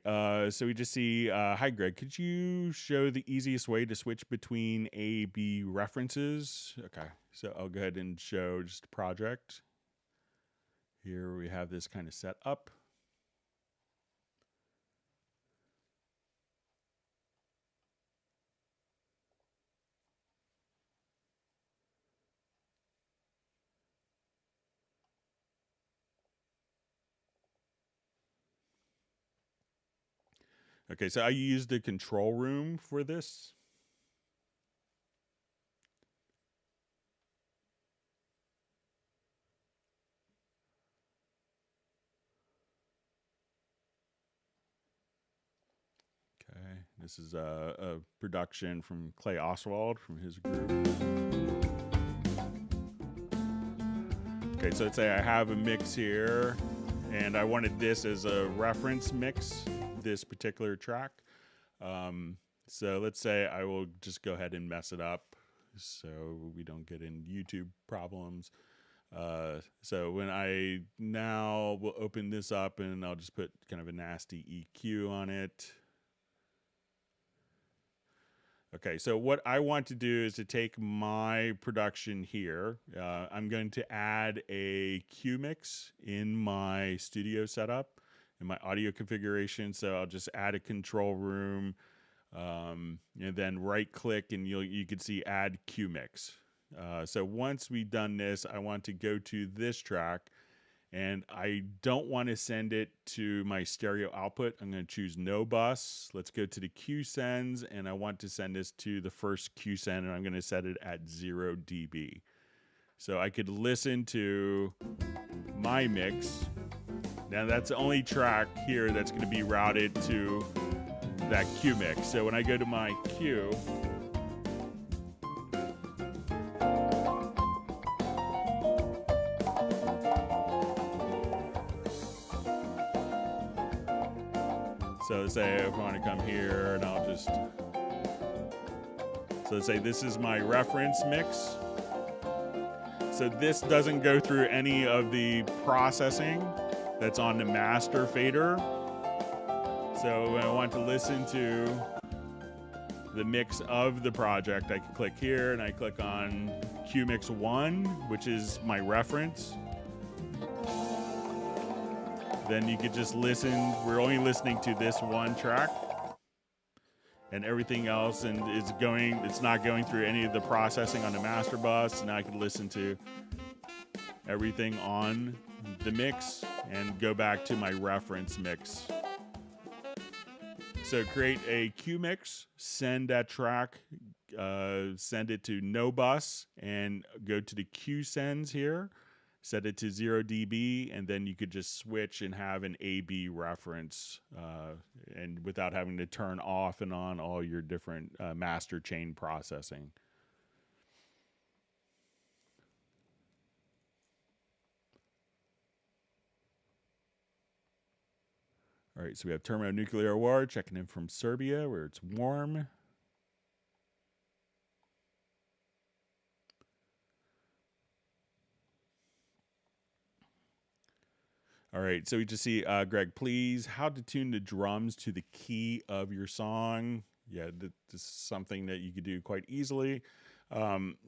S1: so we just see, hi Greg, could you show the easiest way to switch between A/B references? Okay, so I'll go ahead and show just a project. Here we have this kind of set up. Okay, so I used the control room for this. Okay, this is a production from Clay Oswald from his group. Okay, so let's say I have a mix here, and I wanted this as a reference mix, this particular track. So let's say I will just go ahead and mess it up so we don't get in YouTube problems. So when I now will open this up, and I'll just put kind of a nasty EQ on it. Okay, so what I want to do is to take my production here. I'm going to add a Q mix in my studio setup, in my audio configuration. So I'll just add a control room, and then right click, and you can see add Q mix. So once we've done this, I want to go to this track, and I don't want to send it to my stereo output. I'm going to choose no bus. Let's go to the Q sends, and I want to send this to the first Q send, and I'm going to set it at 0 dB. So I could listen to my mix. Now that's the only track here that's going to be routed to that Q mix. So when I go to my Q, So let's say if I want to come here and I'll just, so let's say this is my reference mix. So this doesn't go through any of the processing that's on the master fader. So when I want to listen to the mix of the project, I can click here and I click on QMix 1, which is my reference. Then you could just listen. We're only listening to this one track, and everything else and it's not going through any of the processing on the master bus. Now I can listen to everything on the mix and go back to my reference mix. So create a Q mix, send that track, send it to no bus, and go to the Q sends here, set it to 0 dB, and then you could just switch and have an A/B reference, and without having to turn off and on all your different master chain processing. All right, so we have thermonuclear war checking in from Serbia where it's warm. All right, so we just see Greg, please, how to tune the drums to the key of your song. Yeah, this is something that you could do quite easily.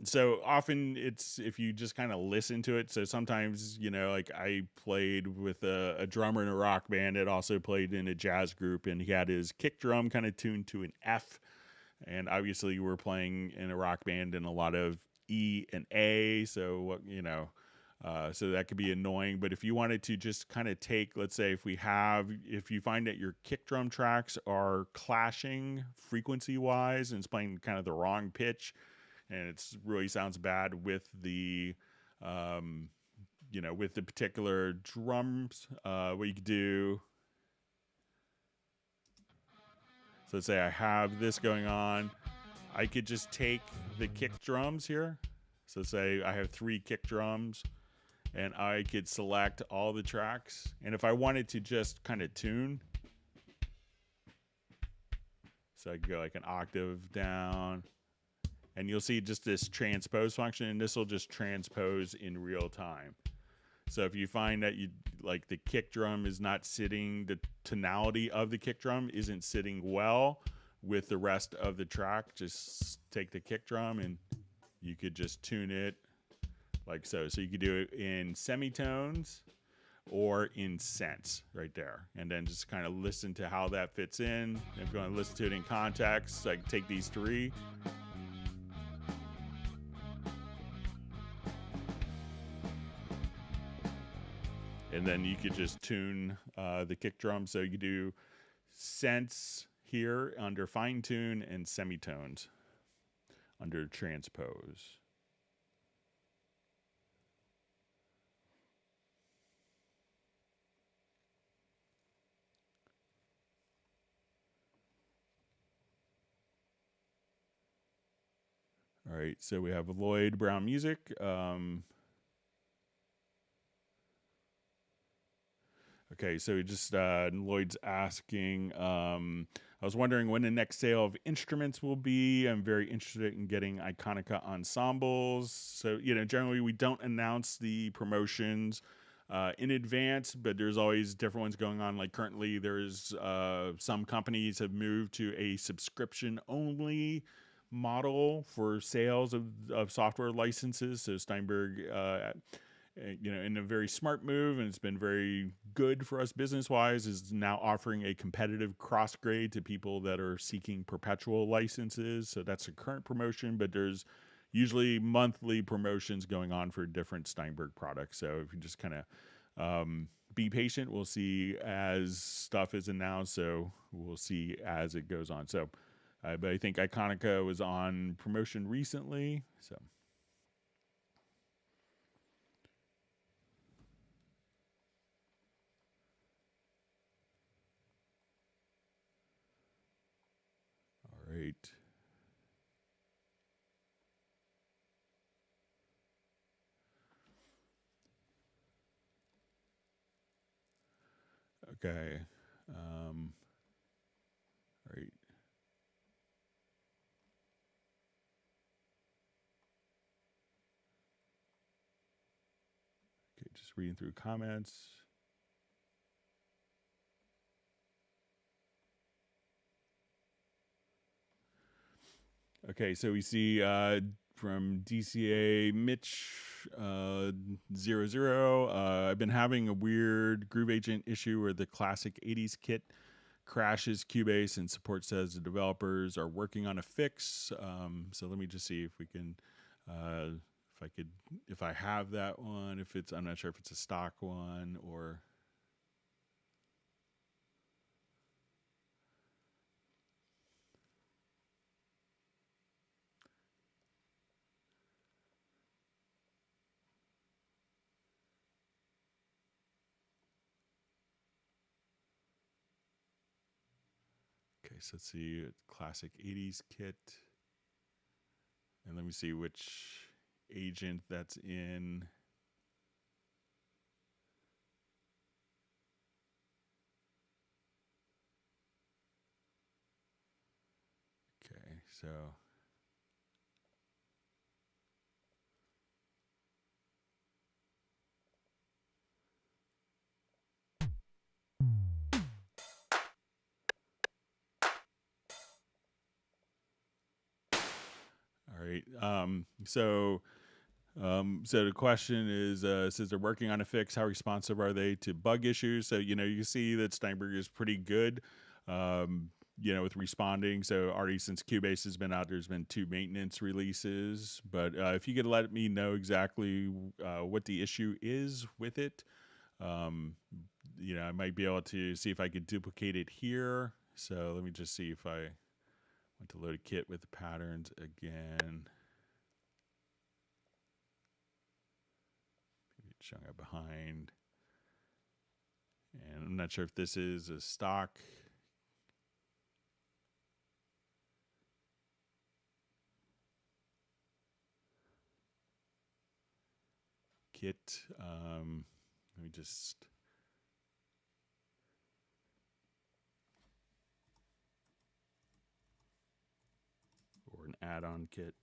S1: So often it's if you just kind of listen to it. So sometimes, you know, like I played with a drummer in a rock band that also played in a jazz group, and he had his kick drum kind of tuned to an F. And obviously we're playing in a rock band in a lot of E and A. So, you know, so that could be annoying. But if you wanted to just kind of take, let's say if you find that your kick drum tracks are clashing frequency wise and it's playing kind of the wrong pitch, and it's really sounds bad with the, you know, with the particular drums, what you could do. So let's say I have this going on. I could just take the kick drums here. So say I have 3 kick drums, and I could select all the tracks. And if I wanted to just kind of tune, so I could go like an octave down, and you'll see just this transpose function, and this will just transpose in real time. So if you find that you like the kick drum is not sitting, the tonality of the kick drum isn't sitting well with the rest of the track, just take the kick drum and you could just tune it like so. So you could do it in semitones or in cents right there, and then just kind of listen to how that fits in. If you want to listen to it in context, like take these 3. And then you could just tune the kick drum. So you do cents here under fine tune and semitones under transpose. All right, so we have Lloyd Brown Music. Okay, so just Lloyd's asking, I was wondering when the next sale of instruments will be. I'm very interested in getting Iconica ensembles. So, you know, generally we don't announce the promotions in advance, but there's always different ones going on. Like currently there's some companies have moved to a subscription-only model for sales of software licenses. So Steinberg, you know, in a very smart move, and it's been very good for us business-wise, is now offering a competitive cross-grade to people that are seeking perpetual licenses. So that's a current promotion, but there's usually monthly promotions going on for different Steinberg products. So if you just kind of be patient, we'll see as stuff is announced. So we'll see as it goes on. So, but I think Iconica was on promotion recently. So. All right. Okay. just reading through comments. Okay, so we see from DCA Mitch 00. I've been having a weird Groove Agent issue where the classic 80s kit crashes Cubase, and support says the developers are working on a fix. So let me just see if we can, if I have that one, if it's, I'm not sure if it's a stock one or. Okay, so let's see, classic 80s kit. And let me see which agent that's in. Okay, so. All right. So the question is, says they're working on a fix. How responsive are they to bug issues? So, you can see that Steinberg is pretty good, with responding. So already since Cubase has been out, there's been 2 maintenance releases. But if you could let me know exactly what the issue is with it, I might be able to see if I could duplicate it here. So let me just see if I want to load a kit with the patterns again. Maybe it's showing up behind. And I'm not sure if this is a stock. Kit. Let me just. Or an add-on kit.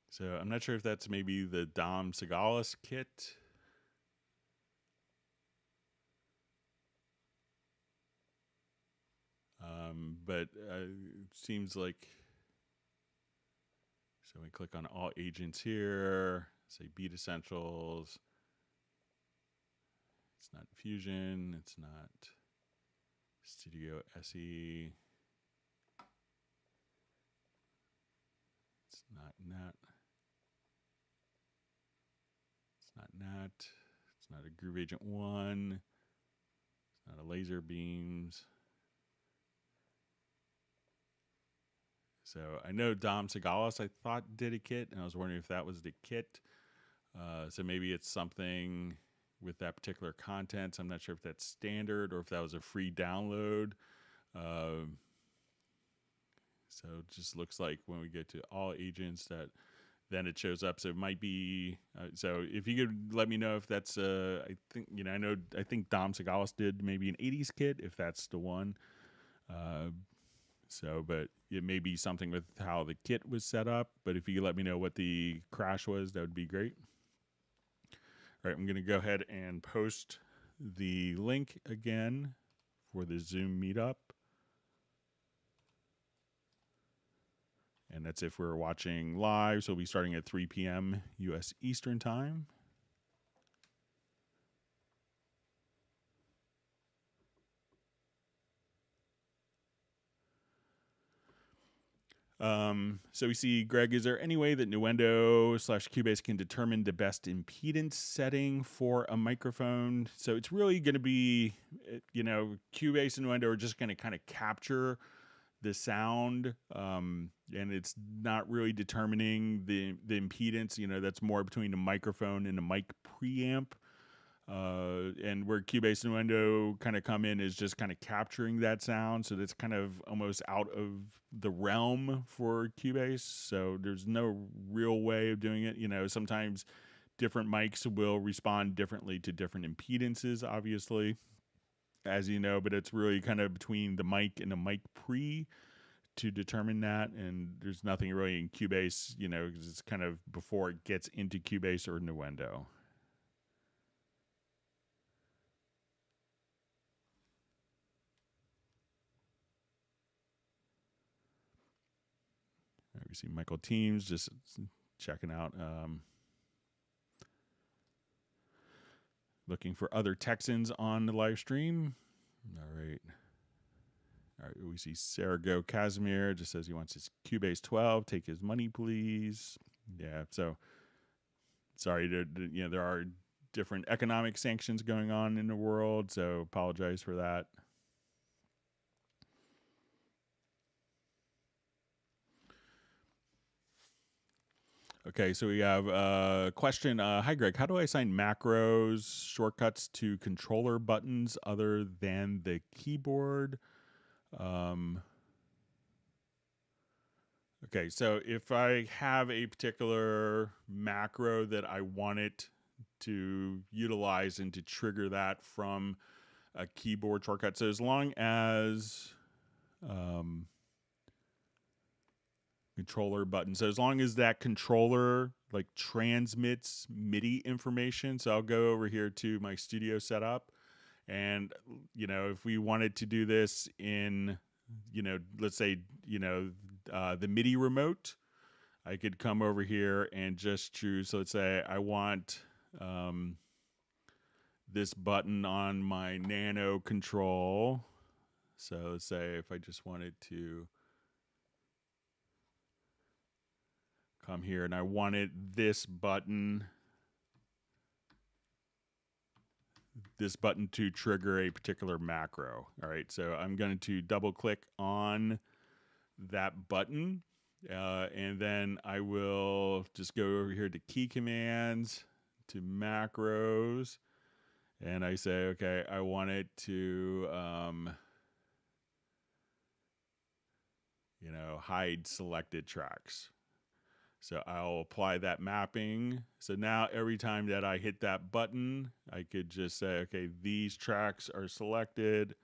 S1: So I'm not sure if that's maybe the Dom Sagalis kit. But it seems like, so we click on all agents here, say Beat Essentials. It's not Fusion, it's not Studio SE. It's not NAT. It's not NAT. It's not a Groove Agent 1. It's not a Laser Beams. So I know Dom Sagalis, I thought, did a kit, and I was wondering if that was the kit. So maybe it's something with that particular content. So I'm not sure if that's standard or if that was a free download. So it just looks like when we get to all agents that then it shows up. So it might be, so if you could let me know if that's, I think Dom Sagalis did maybe an 80s kit, if that's the one. But it may be something with how the kit was set up. But if you could let me know what the crash was, that would be great. All right, I'm going to go ahead and post the link again for the Zoom meetup. And that's if we're watching live. So we'll be starting at 3 p.m. U.S. Eastern Time. So we see, Greg, is there any way that Nuendo / Cubase can determine the best impedance setting for a microphone? So it's really going to be, Cubase and Nuendo are just going to kind of capture the sound, and it's not really determining the impedance. You know, that's more between the microphone and the mic preamp. And where Cubase and Nuendo kind of come in is just kind of capturing that sound. So that's kind of almost out of the realm for Cubase. So there's no real way of doing it. You know, sometimes different mics will respond differently to different impedances, obviously, as you know, but it's really kind of between the mic and the mic pre to determine that. And there's nothing really in Cubase, you know, because it's kind of before it gets into Cubase or Nuendo. We see Michael Teams just checking out, looking for other Texans on the live stream. All right. All right, we see Sarah Go Casimir just says he wants his Cubase 12. Take his money, please. Yeah, so sorry, you know, there are different economic sanctions going on in the world, so apologize for that. Okay, so we have a question. Hi, Greg. How do I assign macros, shortcuts to controller buttons other than the keyboard? Okay, so if I have a particular macro that I want it to utilize and to trigger that from a keyboard shortcut, so as long as controller button, so as long as that controller like transmits MIDI information, so I'll go over here to my studio setup, and you know, if we wanted to do this in, you know, let's say, you know, the MIDI remote, I could come over here and just choose. So let's say I want this button on my Nano control. So let's say if I just wanted to come here and I wanted this button to trigger a particular macro. All right, so I'm going to double click on that button, and then I will just go over here to key commands, to macros, and I say, okay, I want it to, you know, hide selected tracks. So I'll apply that mapping. So now every time that I hit that button, I could just say, okay, these tracks are selected,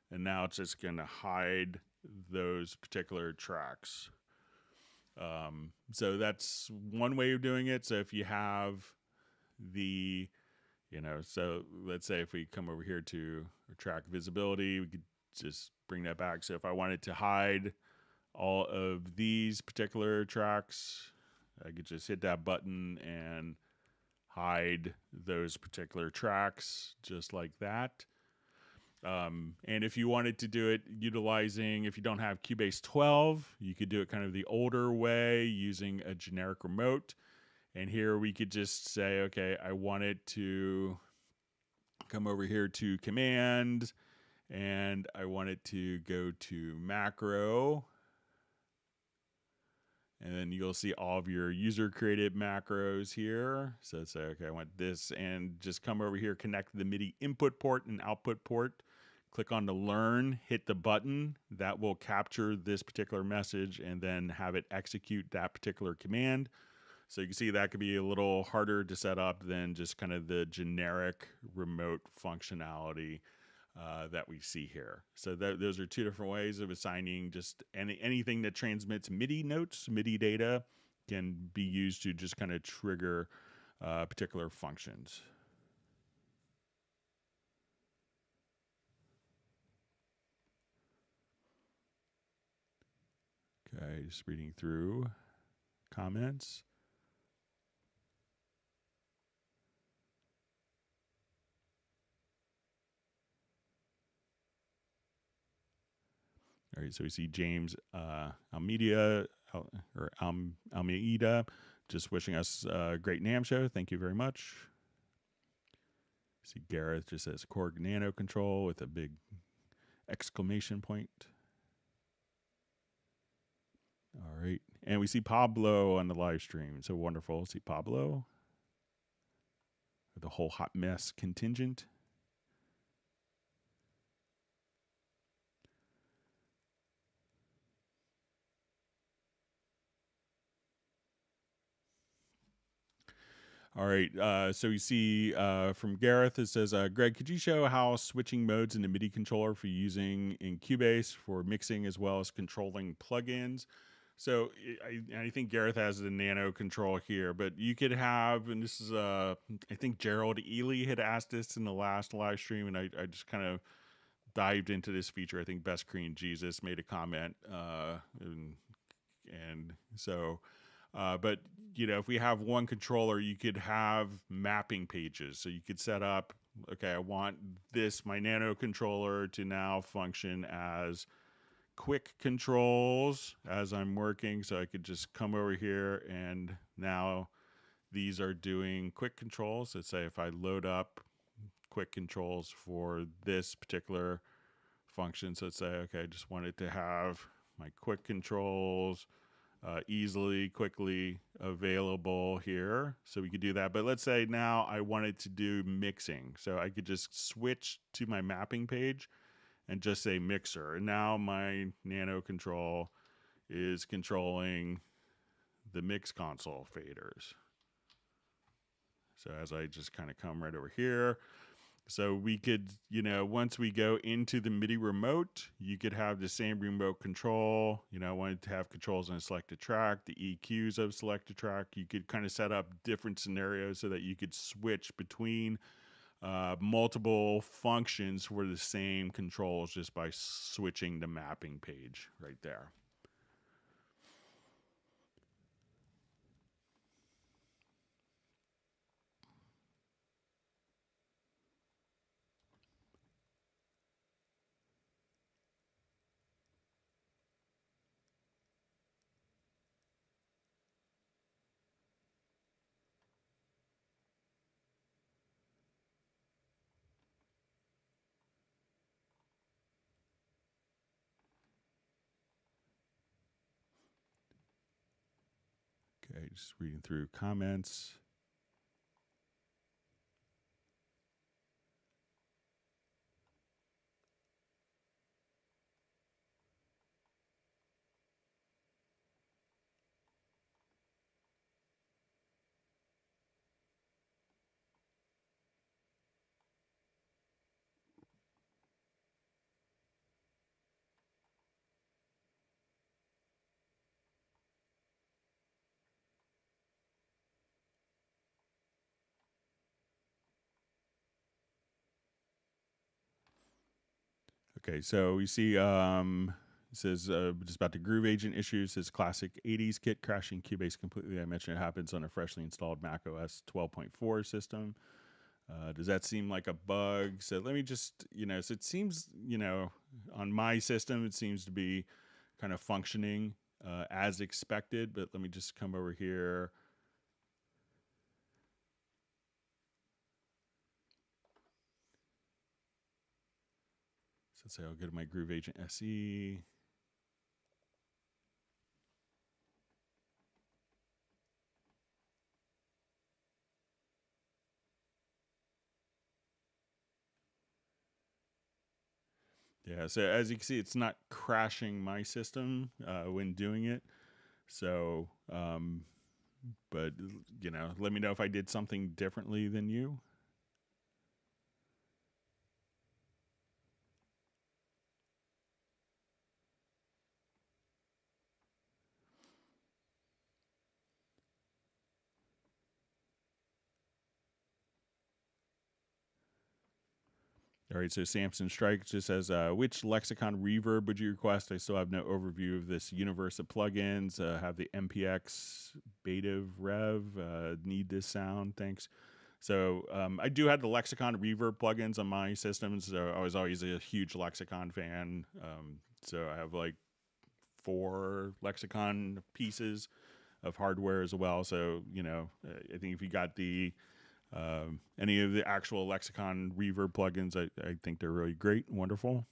S1: and now it's just going to hide those particular tracks. So that's one way of doing it. So if you have the, you know, so let's say if we come over here to track visibility, we could just bring that back. So if I wanted to hide all of these particular tracks, I could just hit that button and hide those particular tracks just like that. And if you wanted to do it utilizing, if you don't have Cubase 12, you could do it kind of the older way using a generic remote. And here we could just say, okay, I want it to come over here to command, and I want it to go to macro. And then you'll see all of your user created macros here. So say, okay, I want this, and just come over here, connect the MIDI input port and output port. Click on the learn, hit the button. That will capture this particular message and then have it execute that particular command. So you can see that could be a little harder to set up than just kind of the generic remote functionality that we see here. So those are two different ways of assigning just anything that transmits MIDI notes, MIDI data, can be used to just kind of trigger particular functions. Okay, just reading through comments. All right, so we see James Almeida just wishing us a great NAMM show. Thank you very much. See Gareth just says Chord Nano Control with a big exclamation point. All right. And we see Pablo on the live stream. So wonderful. See Pablo. The whole hot mess contingent. All right. So you see from Gareth, it says, Greg, could you show how switching modes in the MIDI controller for using in Cubase for mixing as well as controlling plugins? So I think Gareth has the nano control here, but you could have, and this is, I think Gerald Ely had asked this in the last live stream, and I just kind of dived into this feature. I think Best Korean Jesus made a comment, and so but you know, if we have one controller, you could have mapping pages. So you could set up, okay, I want this, my nano controller, to now function as quick controls as I'm working. So I could just come over here, and now these are doing quick controls. Let's say if I load up quick controls for this particular function, so let's say, okay, I just wanted to have my quick controls easily, quickly available here. So we could do that. But let's say now I wanted to do mixing. So I could just switch to my mapping page and just say mixer. And now my nano control is controlling the mix console faders. So as I just kind of come right over here, so we could, you know, once we go into the MIDI remote, you could have the same remote control. You know, I wanted to have controls on a selected track, the EQs of selected track. You could kind of set up different scenarios so that you could switch between multiple functions for the same controls just by switching the mapping page right there. Okay, just reading through comments. Okay, so you see, it says just about the groove agent issues. Says classic 80s kit crashing Cubase completely. I mentioned it happens on a freshly installed Mac OS 12.4 system. Does that seem like a bug? So let me just, you know, so it seems, you know, on my system, it seems to be kind of functioning as expected. But let me just come over here. So let's say I'll go to my Groove Agent SE. Yeah, so as you can see, it's not crashing my system when doing it. So, but, you know, let me know if I did something differently than you. All right, so Samson Strike just says, which lexicon reverb would you request? I still have no overview of this universe of plugins. Have the MPX Beta Rev. Need this sound, thanks. So I do have the lexicon reverb plugins on my systems. So I was always a huge lexicon fan. So I have like 4 lexicon pieces of hardware as well. So, you know, I think if you got the any of the actual lexicon reverb plugins, I think they're really great and wonderful.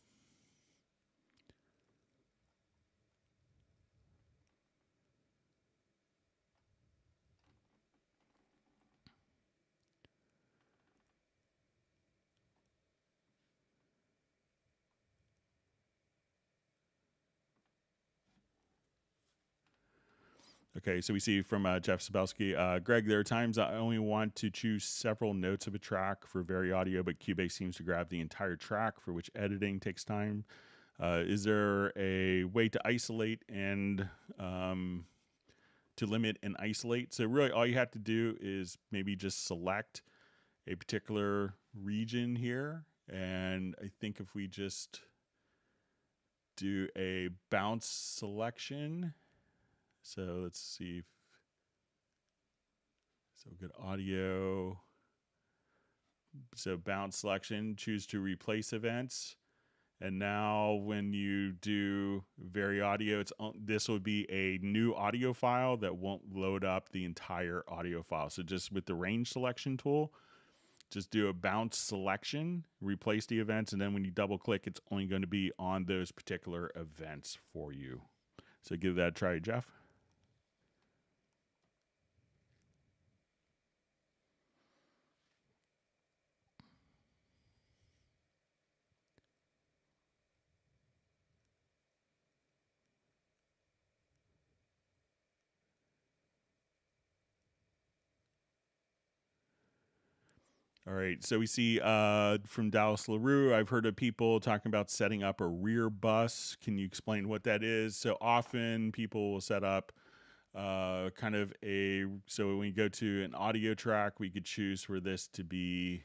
S1: Okay, so we see from Jeff Sabelski, Greg, there are times I only want to choose several notes of a track for VariAudio, but Cubase seems to grab the entire track, for which editing takes time. Is there a way to isolate and to limit and isolate? So really all you have to do is maybe just select a particular region here. And I think if we just do a bounce selection, so let's see. So good audio. So bounce selection, choose to replace events. And now when you do VariAudio, this will be a new audio file that won't load up the entire audio file. So just with the range selection tool, just do a bounce selection, replace the events, and then when you double click, it's only going to be on those particular events for you. So give that a try, Jeff. All right, so we see from Dallas LaRue, I've heard of people talking about setting up a rear bus. Can you explain what that is? So often people will set up so when we go to an audio track, we could choose for this to be,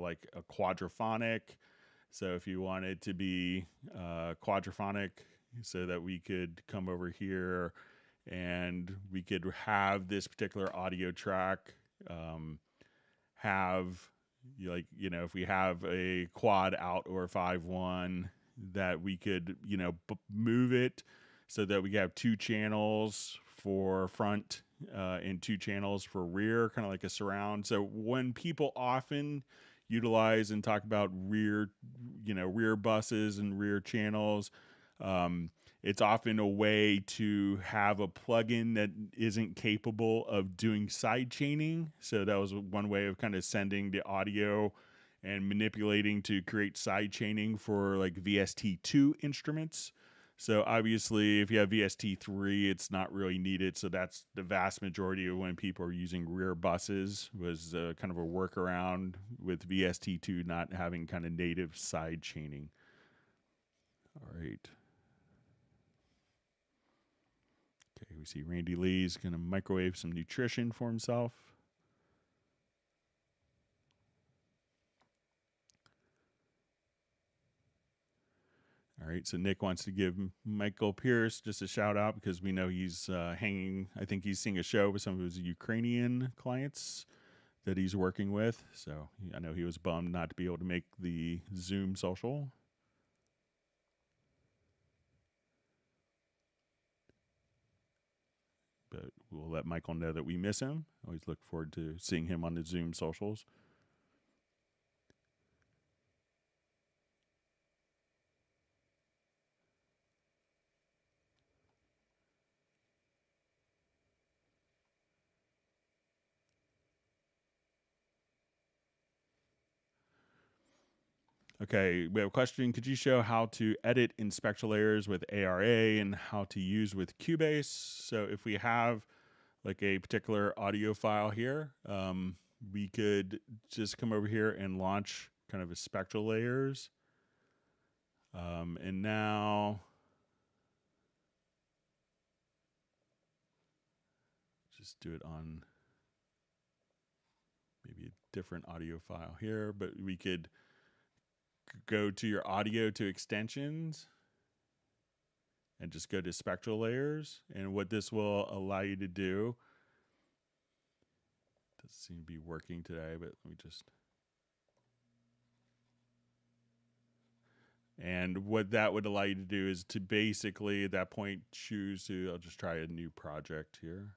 S1: like a quadraphonic. So if you wanted to be quadraphonic, so that we could come over here and we could have this particular audio track if we have a quad out or 5-1, that we could, move it so that we have 2 channels for front and 2 channels for rear, kind of like a surround. So when people often utilize and talk about rear buses and rear channels, it's often a way to have a plugin that isn't capable of doing sidechaining. So that was one way of kind of sending the audio and manipulating to create sidechaining for like VST2 instruments. So obviously, if you have VST3, it's not really needed. So that's the vast majority of when people are using rear buses, was kind of a workaround with VST2 not having kind of native sidechaining. All right. Okay, we see Randy Lee's going to microwave some nutrition for himself. All right, so Nick wants to give Michael Pierce just a shout out because we know he's hanging. I think he's seeing a show with some of his Ukrainian clients that he's working with. So I know he was bummed not to be able to make the Zoom social. But we'll let Michael know that we miss him. Always look forward to seeing him on the Zoom socials. Okay, we have a question. Could you show how to edit in Spectral Layers with ARA and how to use with Cubase? So if we have like a particular audio file here, we could just come over here and launch kind of a Spectral Layers. And now just do it on maybe a different audio file here, but we could go to your audio to extensions and just go to Spectral Layers. And what this will allow you to do, doesn't seem to be working today, but let me just. And what that would allow you to do is to basically at that point choose to, I'll just try a new project here.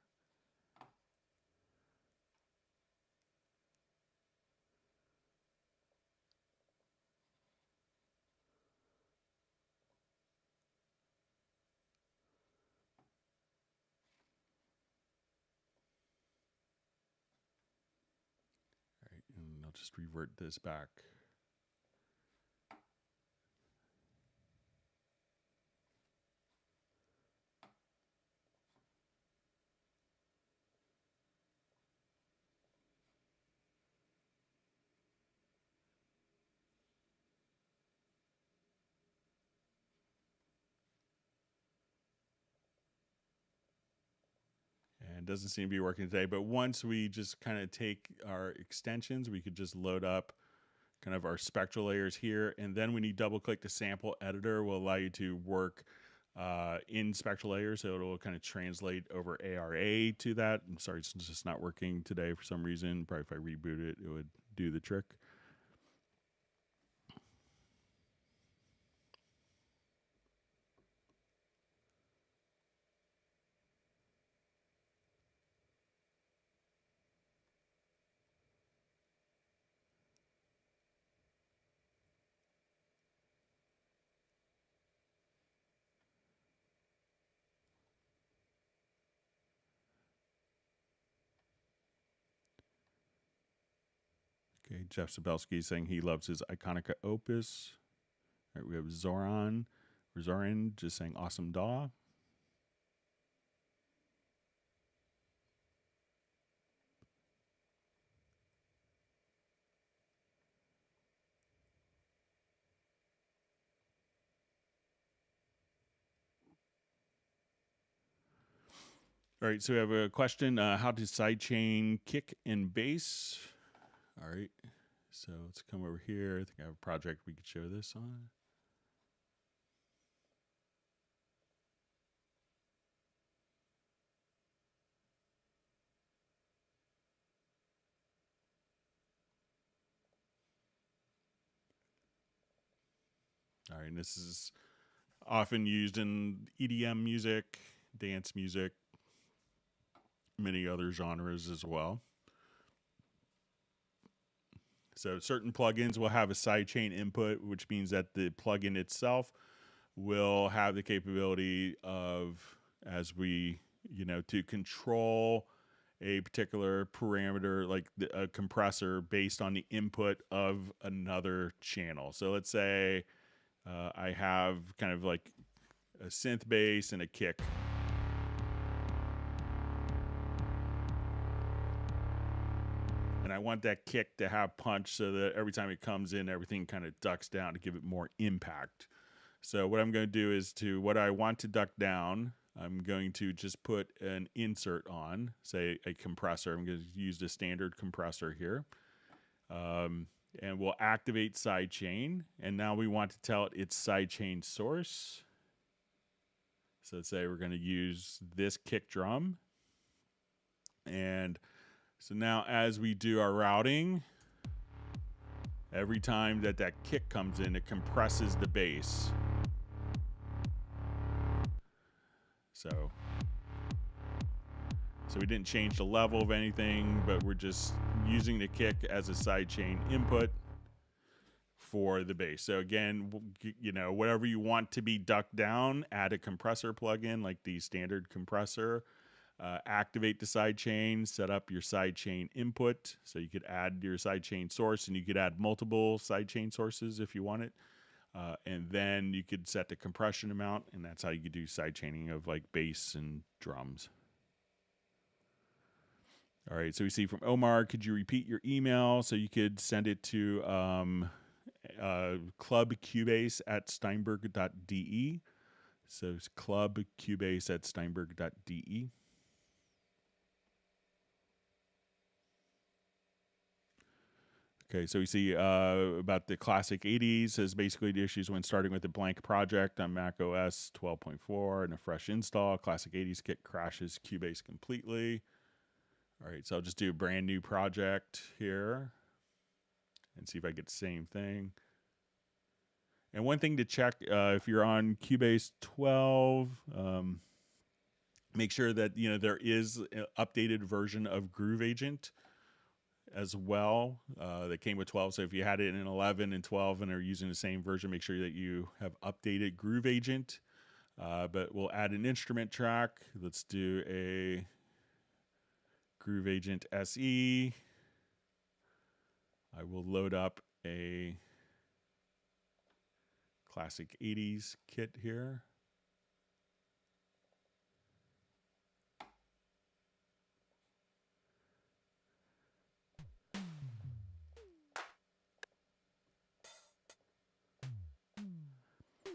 S1: All right, and I'll just revert this back. And it doesn't seem to be working today, but once we just kind of take our extensions, we could just load up kind of our spectral layers here. And then when you double click the sample editor, will allow you to work in spectral layers. So it'll kind of translate over ARA to that. I'm sorry, it's just not working today for some reason. Probably if I reboot it, it would do the trick. Okay, Jeff Sabelski saying he loves his Iconica Opus. All right, we have Zoran just saying awesome DAW. All right, so we have a question, how to sidechain kick and bass. All right, so let's come over here. I think I have a project we could show this on. All right, and this is often used in EDM music, dance music, many other genres as well. So certain plugins will have a sidechain input, which means that the plugin itself will have the capability of, as we, to control a particular parameter, like a compressor, based on the input of another channel. So let's say I have kind of like a synth bass and a kick. And I want that kick to have punch so that every time it comes in, everything kind of ducks down to give it more impact. So what I'm going to do is what I want to duck down, I'm going to just put an insert on, say a compressor. I'm going to use the standard compressor here. And we'll activate sidechain. And now we want to tell it its sidechain source. So let's say we're going to use this kick drum. And so now as we do our routing, every time that kick comes in, it compresses the bass. So we didn't change the level of anything, but we're just using the kick as a sidechain input for the bass. So again, whatever you want to be ducked down, add a compressor plugin like the standard compressor. Activate the sidechain, set up your sidechain input. So you could add your sidechain source, and you could add multiple sidechain sources if you want it. And then you could set the compression amount, and that's how you could do sidechaining of like bass and drums. All right, so we see from Omar, could you repeat your email? So you could send it to clubcubase@steinberg.de. So it's clubcubase@steinberg.de. Okay, so we see about the classic 80s says basically the issues when starting with a blank project on Mac OS 12.4 and a fresh install. Classic 80s kit crashes Cubase completely. All right, so I'll just do a brand new project here and see if I get the same thing. And one thing to check if you're on Cubase 12, make sure that there is an updated version of Groove Agent as well that came with 12. So if you had it in 11 and 12 and are using the same version, make sure that you have updated Groove Agent. But we'll add an instrument track. Let's do a Groove Agent SE. I will load up a classic 80s kit here.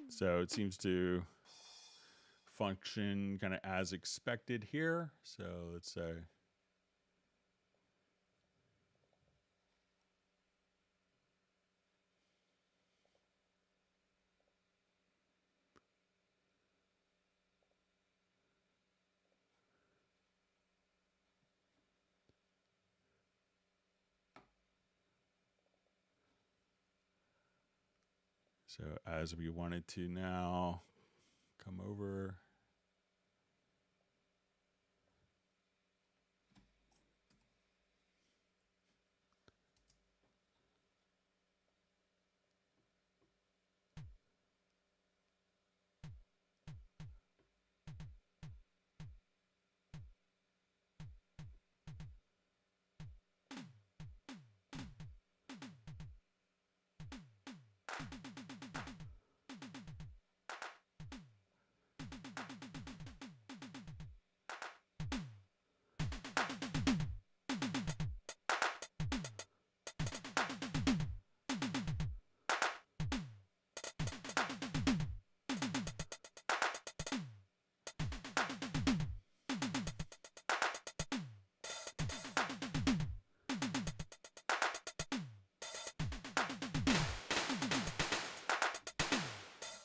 S1: So it seems to function kind of as expected here. So let's say. So as we wanted to now come over.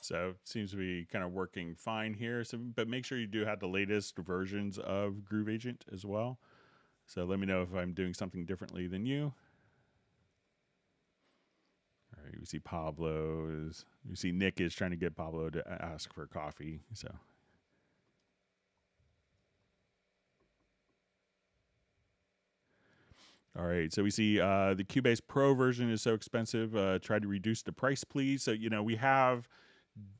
S1: So seems to be kind of working fine here. So, but make sure you do have the latest versions of Groove Agent as well. So let me know if I'm doing something differently than you. All right, we see Pablo's. You see Nick is trying to get Pablo to ask for coffee. So. All right, so we see the Cubase Pro version is so expensive. Try to reduce the price, please. So, we have,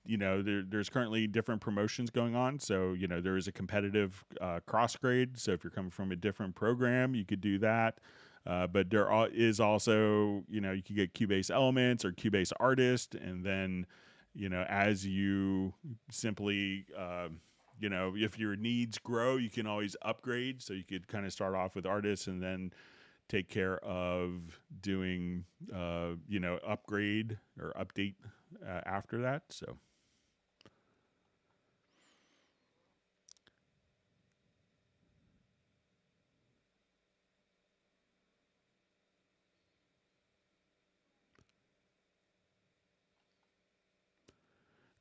S1: there's currently different promotions going on. So, there is a competitive cross grade. So if you're coming from a different program, you could do that. But there is also, you can get Cubase Elements or Cubase Artist. And then, as you simply, if your needs grow, you can always upgrade. So you could kind of start off with Artist and then take care of doing, upgrade or update after that. So.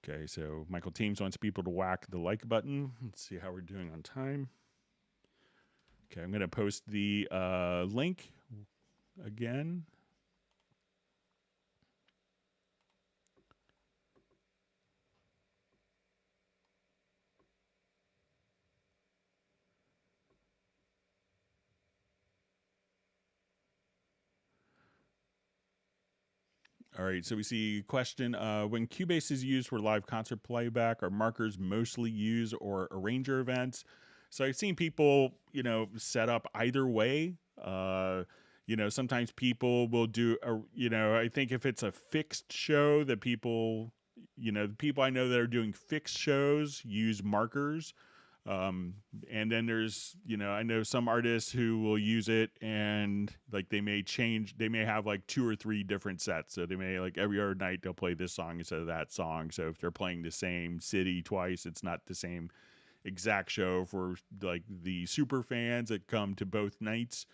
S1: Okay, so Michael Teams wants people to whack the like button. Let's see how we're doing on time. Okay, I'm going to post the link again. All right, so we see question, when Cubase is used for live concert playback, are markers mostly used or arranger events? So I've seen people, set up either way. Sometimes people will do, I think if it's a fixed show that people, the people I know that are doing fixed shows use markers. And then there's, I know some artists who will use it and like they may have like 2 or 3 different sets. So they may like every other night they'll play this song instead of that song. So if they're playing the same city twice, it's not the same exact show for like the super fans that come to both nights.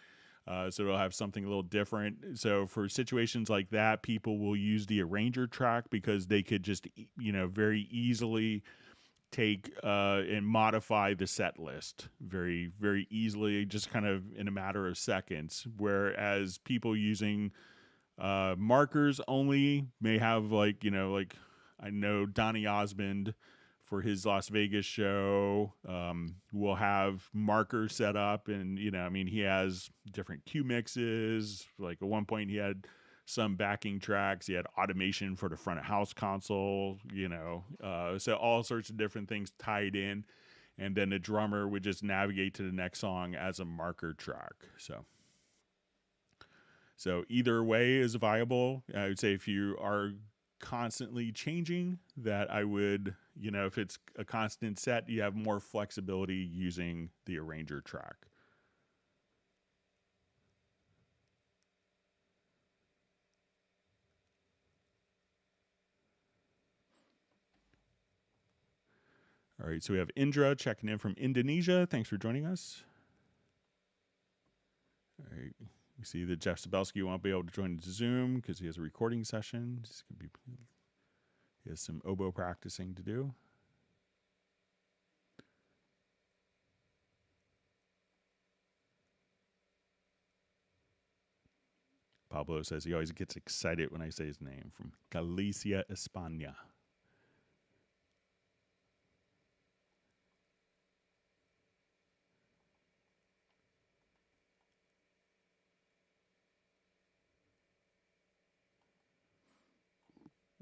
S1: So it'll have something a little different. So for situations like that, people will use the arranger track because they could just, very easily take and modify the set list very, very easily, just kind of in a matter of seconds. Whereas people using markers only may have like I know Donny Osmond for his Las Vegas show will have markers set up, and he has different cue mixes. Like at one point he had some backing tracks. He had automation for the front of house console, so all sorts of different things tied in. And then the drummer would just navigate to the next song as a marker track. So either way is viable. I would say if you are constantly changing, that I would, if it's a constant set, you have more flexibility using the arranger track. All right, so we have Indra checking in from Indonesia. Thanks for joining us. All right, we see that Jeff Sabelski won't be able to join the Zoom because he has a recording session. He has some oboe practicing to do. Pablo says he always gets excited when I say his name, from Galicia, España.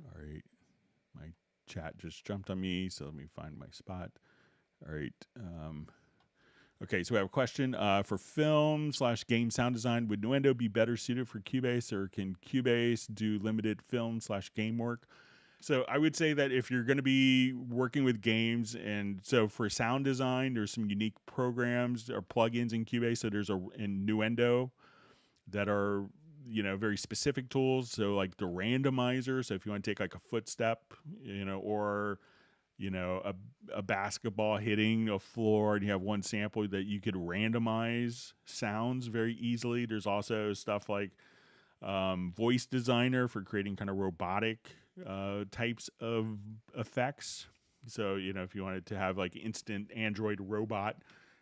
S1: All right, my chat just jumped on me, so let me find my spot. All right. Okay, so we have a question for film/game sound design. Would Nuendo be better suited for Cubase, or can Cubase do limited film/game work? So I would say that if you're going to be working with games, and so for sound design, there's some unique programs or plugins in Cubase. So there's in Nuendo that are, very specific tools. So like the randomizer. So if you want to take like a footstep, or a basketball hitting a floor, and you have one sample that you could randomize sounds very easily. There's also stuff like Voice Designer for creating kind of robotic types of effects. So, if you wanted to have like instant Android robot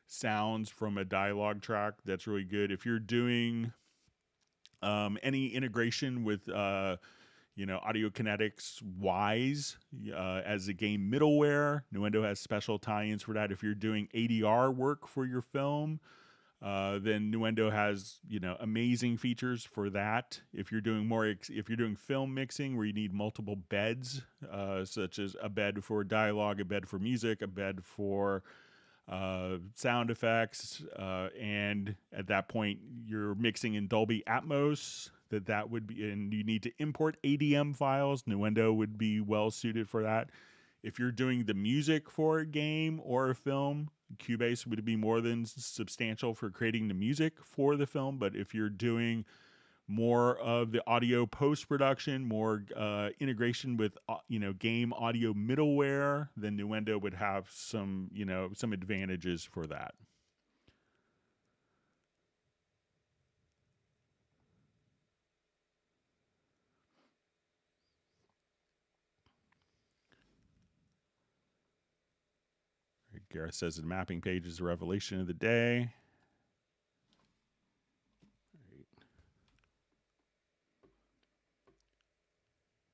S1: sounds from a dialogue track, that's really good. If you're doing any integration with Audio Kinetics Wise as a game middleware, Nuendo has special tie-ins for that. If you're doing ADR work for your film, then Nuendo has amazing features for that. If you're doing film mixing where you need multiple beds, such as a bed for dialogue, a bed for music, a bed for sound effects, and at that point you're mixing in Dolby Atmos, that would be, and you need to import ADM files, Nuendo would be well suited for that. If you're doing the music for a game or a film, Cubase would be more than substantial for creating the music for the film. But if you're doing more of the audio post-production, more integration with game audio middleware, then Nuendo would have some advantages for that. Gareth says the mapping page is a revelation of the day.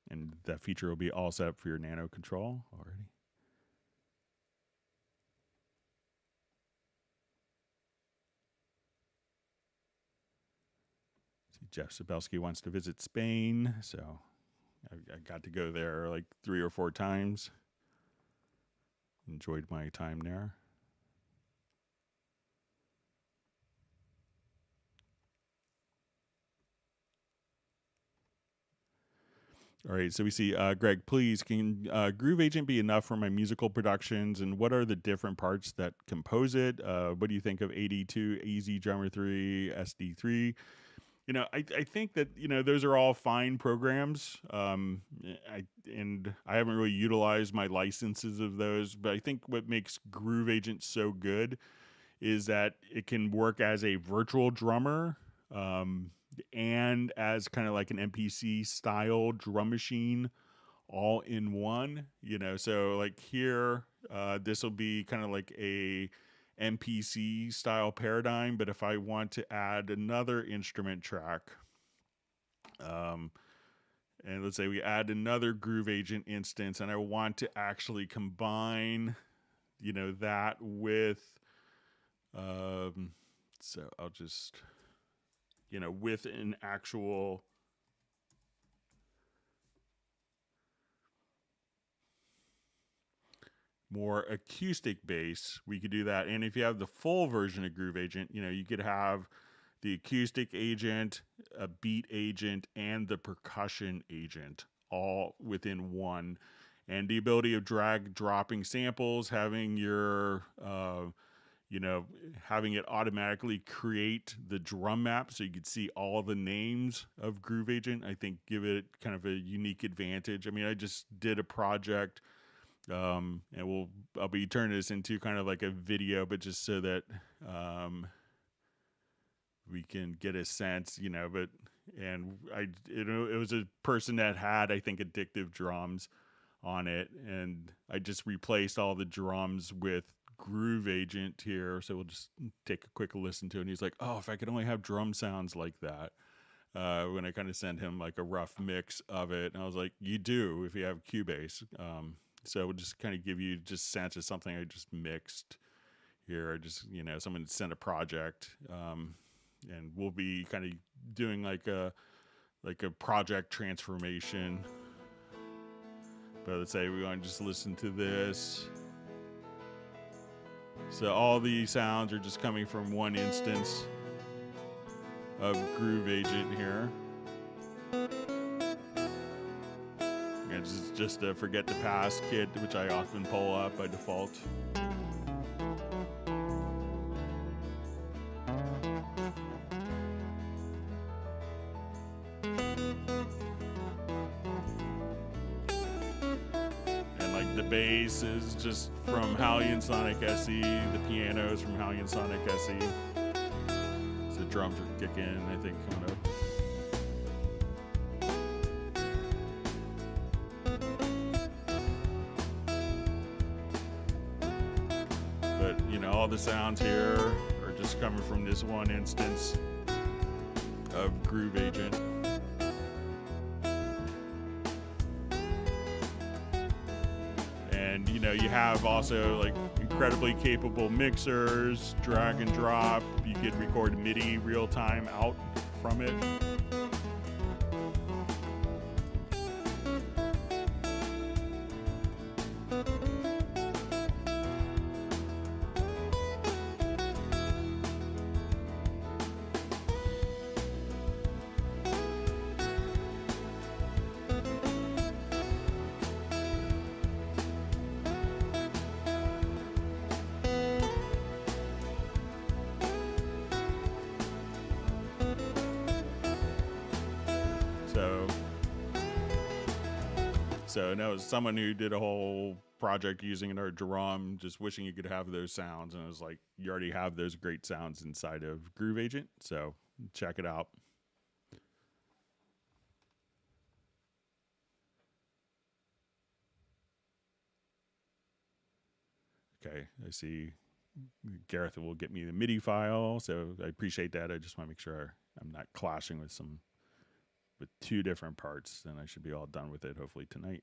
S1: And that feature will be all set up for your Nano control already. See, Jeff Sabelski wants to visit Spain, so I got to go there like 3 or 4 times. Enjoyed my time there. All right, so we see Greg, please, can Groove Agent be enough for my musical productions, and what are the different parts that compose it? What do you think of AD2, AZ Drummer 3, SD3? I think that, those are all fine programs. I haven't really utilized my licenses of those, but I think what makes Groove Agent so good is that it can work as a virtual drummer, and as kind of like an MPC style drum machine all in one, so like here, this will be kind of like a MPC style paradigm, but if I want to add another instrument track, and let's say we add another Groove Agent instance, and I want to actually combine, that with, so I'll just, with an actual more acoustic bass, we could do that. And if you have the full version of Groove Agent, you could have the acoustic agent, a beat agent, and the percussion agent all within one. And the ability of dropping samples, having your, having it automatically create the drum map so you could see all the names of Groove Agent, I think give it kind of a unique advantage. I mean, I just did a project And I'll be turning this into kind of like a video, but just so that we can get a sense, you know. But it was a person that had, I think, addictive drums on it, and I just replaced all the drums with Groove Agent here. So we'll just take a quick listen to it. And he's like, "Oh, if I could only have drum sounds like that." When I kind of sent him like a rough mix of it, and I was like, "You do if you have Cubase." So we'll just kind of give you just sense of something I just mixed here. I just, you know, someone sent a project, and we'll be kind of doing like a project transformation. But let's say we want to just listen to this. So all these sounds are just coming from one instance of Groove Agent here. And it's just a forget to pass kit, which I often pull up by default. And like the bass is just from Hallian Sonic SE, the piano is from Hallian Sonic SE. So the drums are kicking, I think, coming up. All the sounds here are just coming from this one instance of Groove Agent. And you know, you have also like incredibly capable mixers, drag and drop. You could record MIDI real time out from it. So no, it was someone who did a whole project using our drum, just wishing you could have those sounds. And it was like, you already have those great sounds inside of Groove Agent. So check it out. Okay, I see Gareth will get me the MIDI file. So I appreciate that. I just want to make sure I'm not clashing with two different parts. Then I should be all done with it hopefully tonight.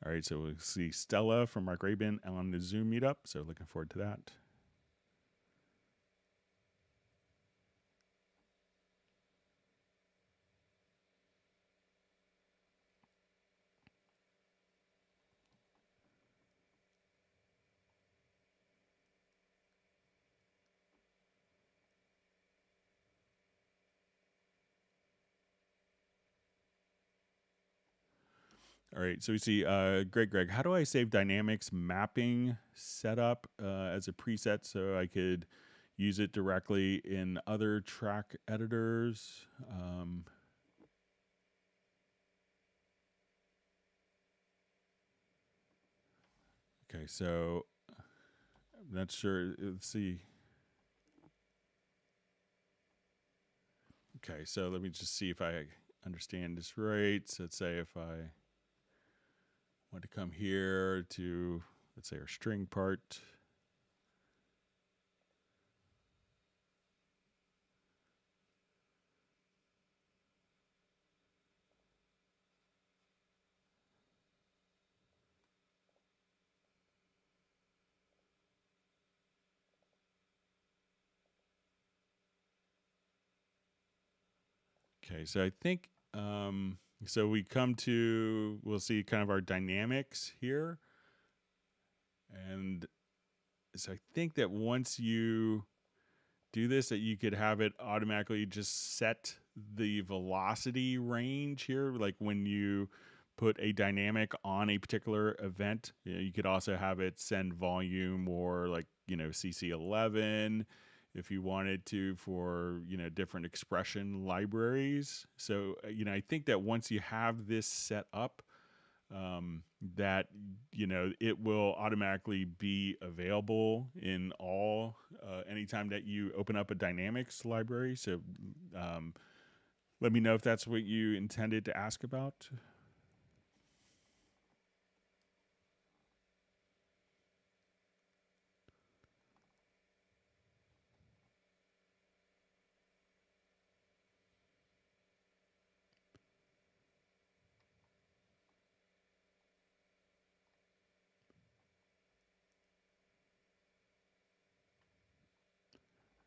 S1: All right, so we'll see Stella from Mark Rabin on the Zoom meetup. So looking forward to that. All right, so we see Greg, how do I save dynamics mapping setup as a preset so I could use it directly in other track editors? Okay, so I'm not sure. Let's see. Okay, so let me just see if I understand this right. So let's say if I want to come here to, let's say, our string part. Okay, so I think, so we'll see kind of our dynamics here. And so I think that once you do this, that you could have it automatically just set the velocity range here. Like when you put a dynamic on a particular event, you could also have it send volume or like CC11 if you wanted to for, different expression libraries. So, I think that once you have this set up, that, it will automatically be available in all, anytime that you open up a Dynamics library. So, let me know if that's what you intended to ask about.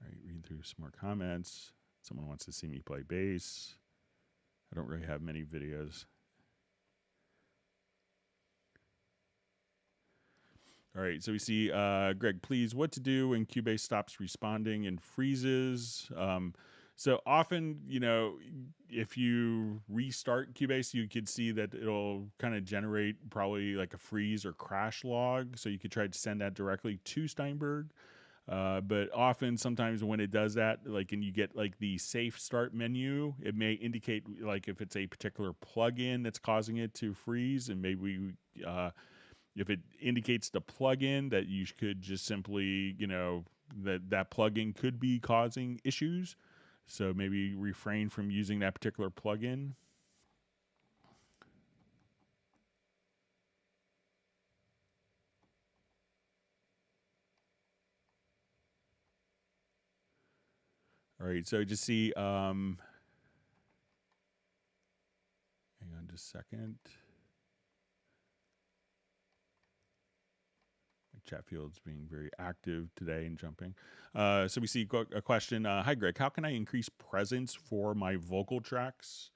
S1: All right, reading through some more comments. Someone wants to see me play bass. I don't really have many videos. All right, so we see Greg, please, what to do when Cubase stops responding and freezes? So often, if you restart Cubase, you could see that it'll kind of generate probably like a freeze or crash log. So you could try to send that directly to Steinberg. But often, sometimes when it does that, and you get the safe start menu, it may indicate if it's a particular plugin that's causing it to freeze, and maybe if it indicates the plugin, that you could just simply, that plugin could be causing issues. So maybe refrain from using that particular plugin. All right, so just see, hang on just a second. Chat field's being very active today and jumping. So we see a question. Hi, Greg. How can I increase presence for my vocal tracks?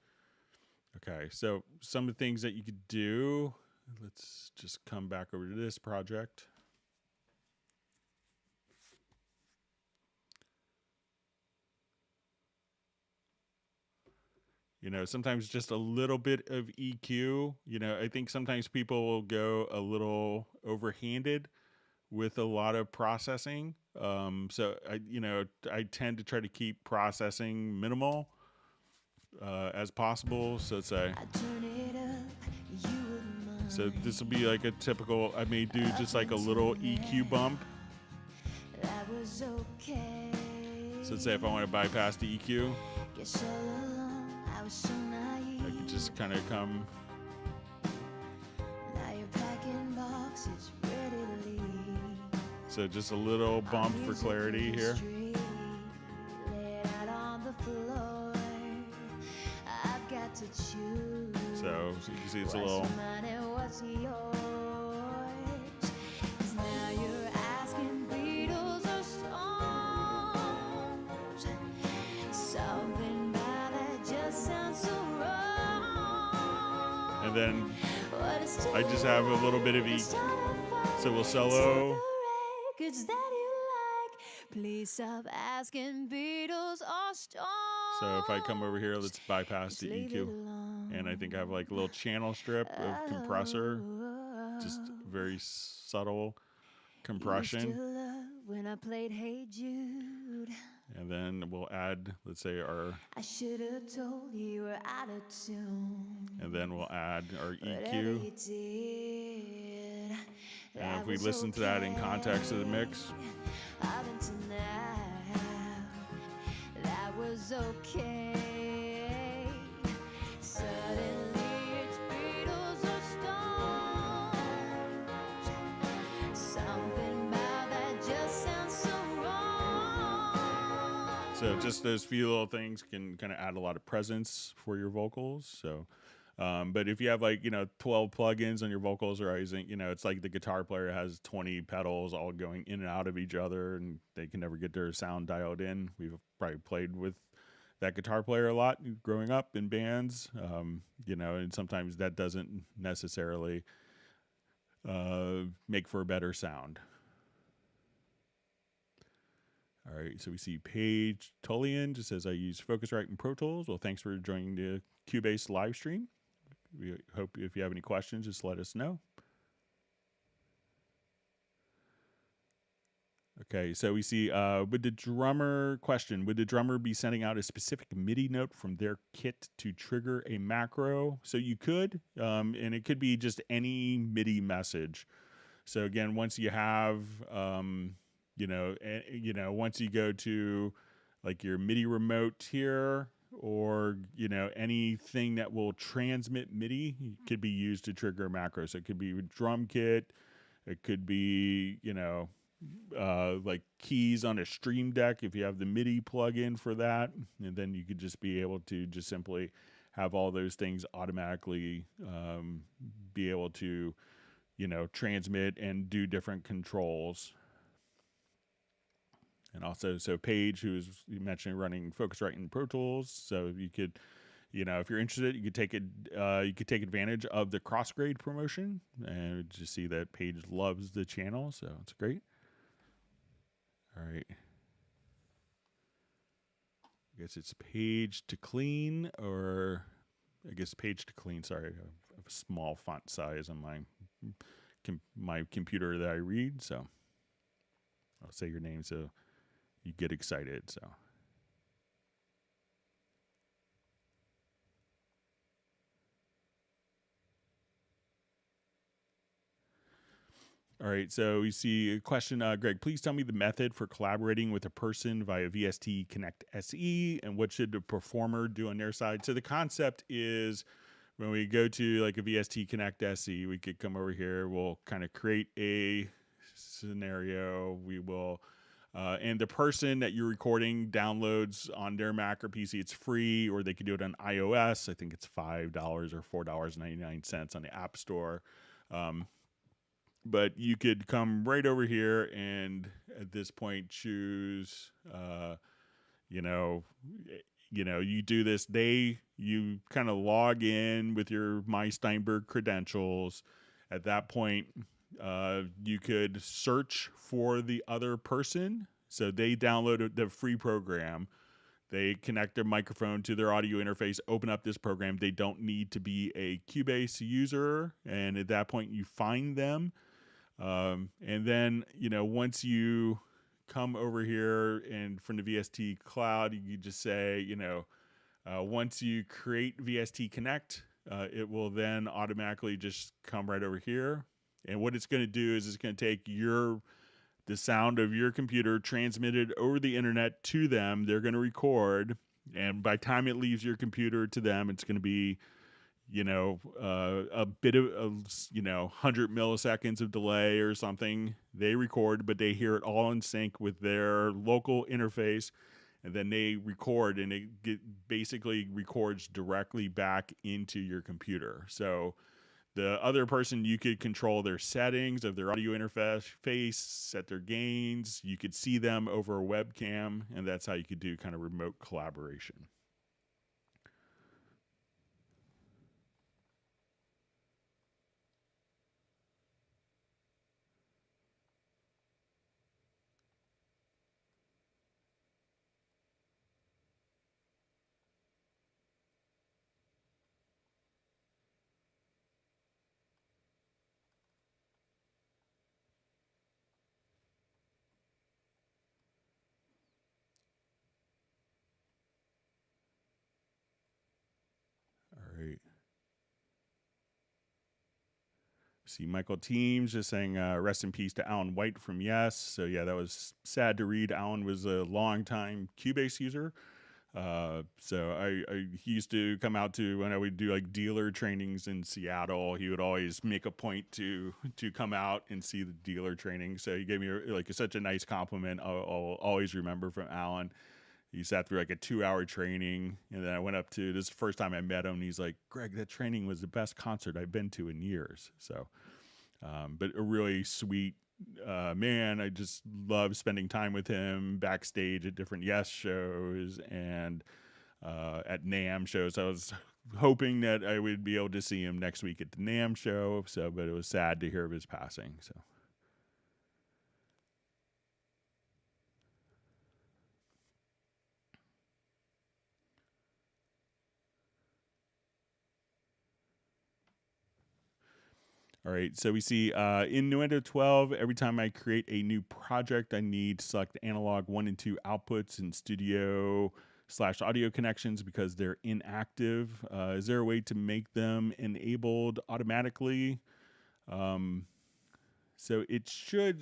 S1: Okay, so some of the things that you could do. Let's just come back over to this project. Sometimes just a little bit of EQ. I think sometimes people will go a little overhanded with a lot of processing. So I tend to try to keep processing minimal as possible. So so this will be like a typical, I may do just like a little EQ bump. So let's say if I want to bypass the EQ, I could just kind of come. So just a little bump for clarity here. So you can see it's a little. And then I just have a little bit of EQ. So we'll solo. Please stop asking Beatles or Stones. So if I come over here, let's bypass the EQ. And I think I have like a little channel strip of compressor. Just very subtle compression. When I played Hey Jude. And then we'll add, let's say, our. I should have told you we're out of tune. And then we'll add our EQ. And if we listen to that in context of the mix. That was okay. Suddenly it's Beatles or Stones. Something about that just sounds so wrong. So just those few little things can kind of add a lot of presence for your vocals. So but if you have 12 plugins on your vocals, or it's like the guitar player has 20 pedals all going in and out of each other, and they can never get their sound dialed in. We've probably played with that guitar player a lot growing up in bands, and sometimes that doesn't necessarily make for a better sound. All right, so we see Paige Tullian just says, I use Focusrite and Pro Tools. Well, thanks for joining the Cubase live stream. We hope if you have any questions, just let us know. Okay, so we see would the drummer question, would the drummer be sending out a specific MIDI note from their kit to trigger a macro? So you could, and it could be just any MIDI message. So again, once you have, once you go to like your MIDI remote here, or anything that will transmit MIDI could be used to trigger a macro. So it could be a drum kit, it could be like keys on a Stream Deck if you have the MIDI plugin for that, and then you could just be able to just simply have all those things automatically be able to transmit and do different controls. And also, so Paige, who's you mentioned running Focusrite and Pro Tools, so you could, if you're interested, you could take it. You could take advantage of the crossgrade promotion, and just see that Paige loves the channel, so it's great. All right. I guess it's Page to Clean, or I guess Page to Clean. Sorry, I have a small font size on my computer that I read, so I'll say your name so you get excited. So. All right, so we see a question, Greg, please tell me the method for collaborating with a person via VST Connect SE, and what should the performer do on their side? So the concept is when we go to like a VST Connect SE, we could come over here, we'll kind of create a scenario, we will, and the person that you're recording downloads on their Mac or PC, it's free, or they could do it on iOS. I think it's $5 or $4.99 on the App Store. But you could come right over here and at this point choose, you do this. You kind of log in with your My Steinberg credentials. At that point, you could search for the other person. So they downloaded the free program. They connect their microphone to their audio interface, open up this program. They don't need to be a Cubase user. And at that point, you find them. And then, once you come over here and from the VST cloud, you just say, once you create VST Connect, it will then automatically just come right over here. And what it's going to do is it's going to take the sound of your computer transmitted over the internet to them. They're going to record. And by the time it leaves your computer to them, it's going to be a bit of 100 milliseconds of delay or something. They record, but they hear it all in sync with their local interface, and then they record, and it basically records directly back into your computer. So the other person, you could control their settings of their audio interface, set their gains. You could see them over a webcam, and that's how you could do kind of remote collaboration. All right. See Michael Teams just saying rest in peace to Alan White from Yes. So yeah, that was sad to read. Alan was a long-time Cubase user. So he used to come out to when I would do like dealer trainings in Seattle. He would always make a point to come out and see the dealer training. So he gave me such a nice compliment. I'll always remember from Alan. He sat through like a 2-hour training, and then I went up to, this is the first time I met him, and he's like, Greg, that training was the best concert I've been to in years. So, but a really sweet man. I just love spending time with him backstage at different Yes shows and at NAMM shows. I was hoping that I would be able to see him next week at the NAMM show, but it was sad to hear of his passing. So. All right, so we see in Nuendo 12, every time I create a new project, I need to select analog 1 and 2 outputs and studio/audio connections because they're inactive. Is there a way to make them enabled automatically? So it should,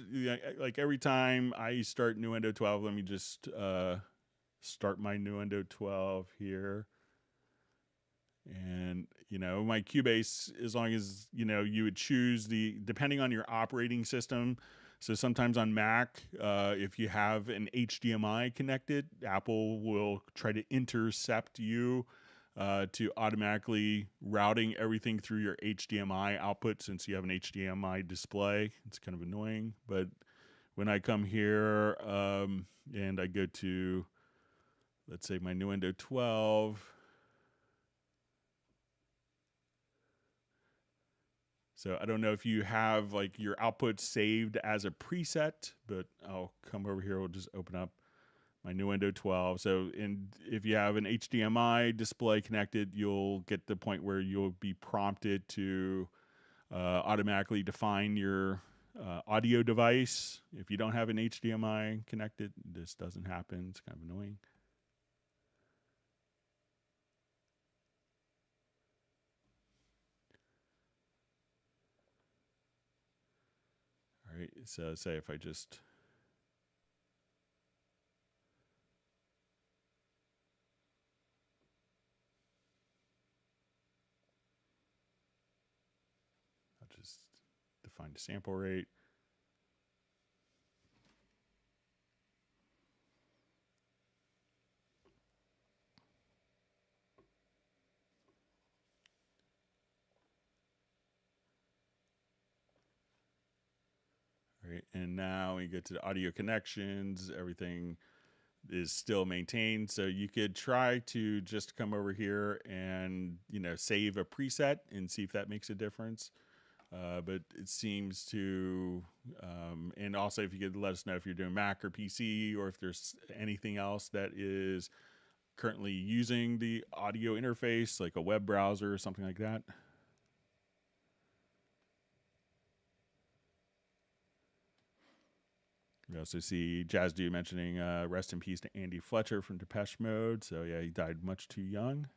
S1: like every time I start Nuendo 12, let me just start my Nuendo 12 here. And, my Cubase, as long as, you would choose depending on your operating system. So sometimes on Mac, if you have an HDMI connected, Apple will try to intercept you to automatically routing everything through your HDMI output since you have an HDMI display. It's kind of annoying. But when I come here and I go to, let's say, my Nuendo 12, so I don't know if you have like your output saved as a preset, but I'll come over here. We'll just open up my Nuendo 12. So if you have an HDMI display connected, you'll get the point where you'll be prompted to automatically define your audio device. If you don't have an HDMI connected, this doesn't happen. It's kind of annoying. All right, so say if I just define a sample rate. All right, and now we get to the audio connections. Everything is still maintained. So you could try to just come over here and, save a preset and see if that makes a difference. But it seems to, and also if you could let us know if you're doing Mac or PC or if there's anything else that is currently using the audio interface, like a web browser or something like that. We also see Jazz Dude mentioning rest in peace to Andy Fletcher from Depeche Mode. So yeah, he died much too young.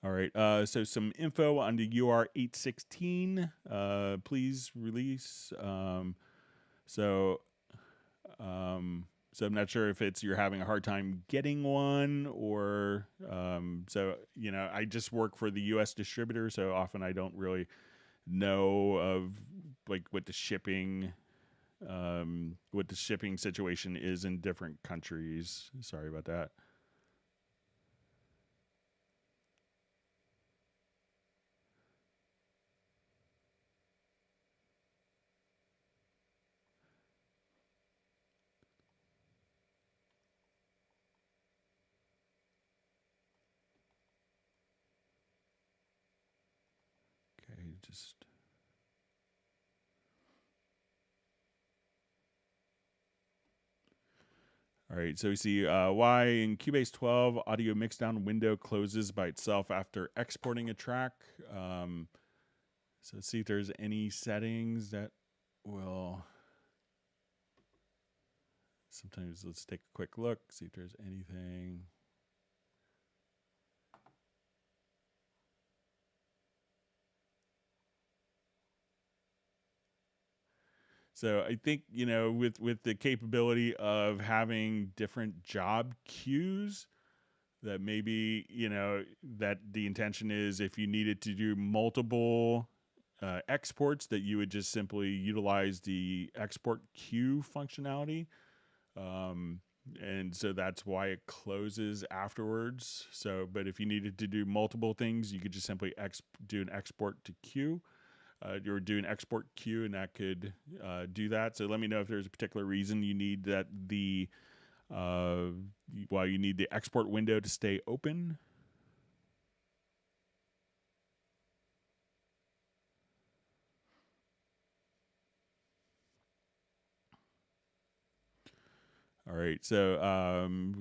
S1: All right, so some info on the UR816. Please release. So I'm not sure if you're having a hard time getting one or so. I just work for the U.S. distributor, so often I don't really know of like what the shipping situation is in different countries. Sorry about that. Just all right, so we see why in Cubase 12 audio mixdown window closes by itself after exporting a track. So let's see if there's any settings that will. Sometimes let's take a quick look, see if there's anything. So I think, with the capability of having different job queues, that maybe, that the intention is if you needed to do multiple exports, that you would just simply utilize the export queue functionality. And so that's why it closes afterwards. So, but if you needed to do multiple things, you could just simply do an export to queue. You're doing export queue, and that could do that. So let me know if there's a particular reason you need that you need the export window to stay open. All right, so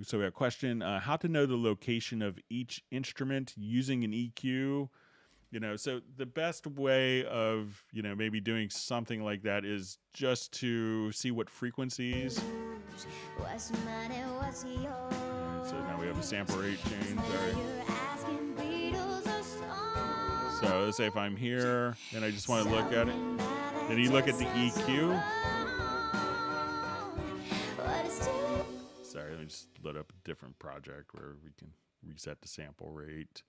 S1: so we have a question: how to know the location of each instrument using an EQ? You know, so the best way of, you know, maybe doing something like that is just to see what frequencies. So now we have a sample rate change. So let's say if I'm here and I just want to look at it, then you look at the EQ. Sorry, let me just load up a different project where we can reset the sample rate.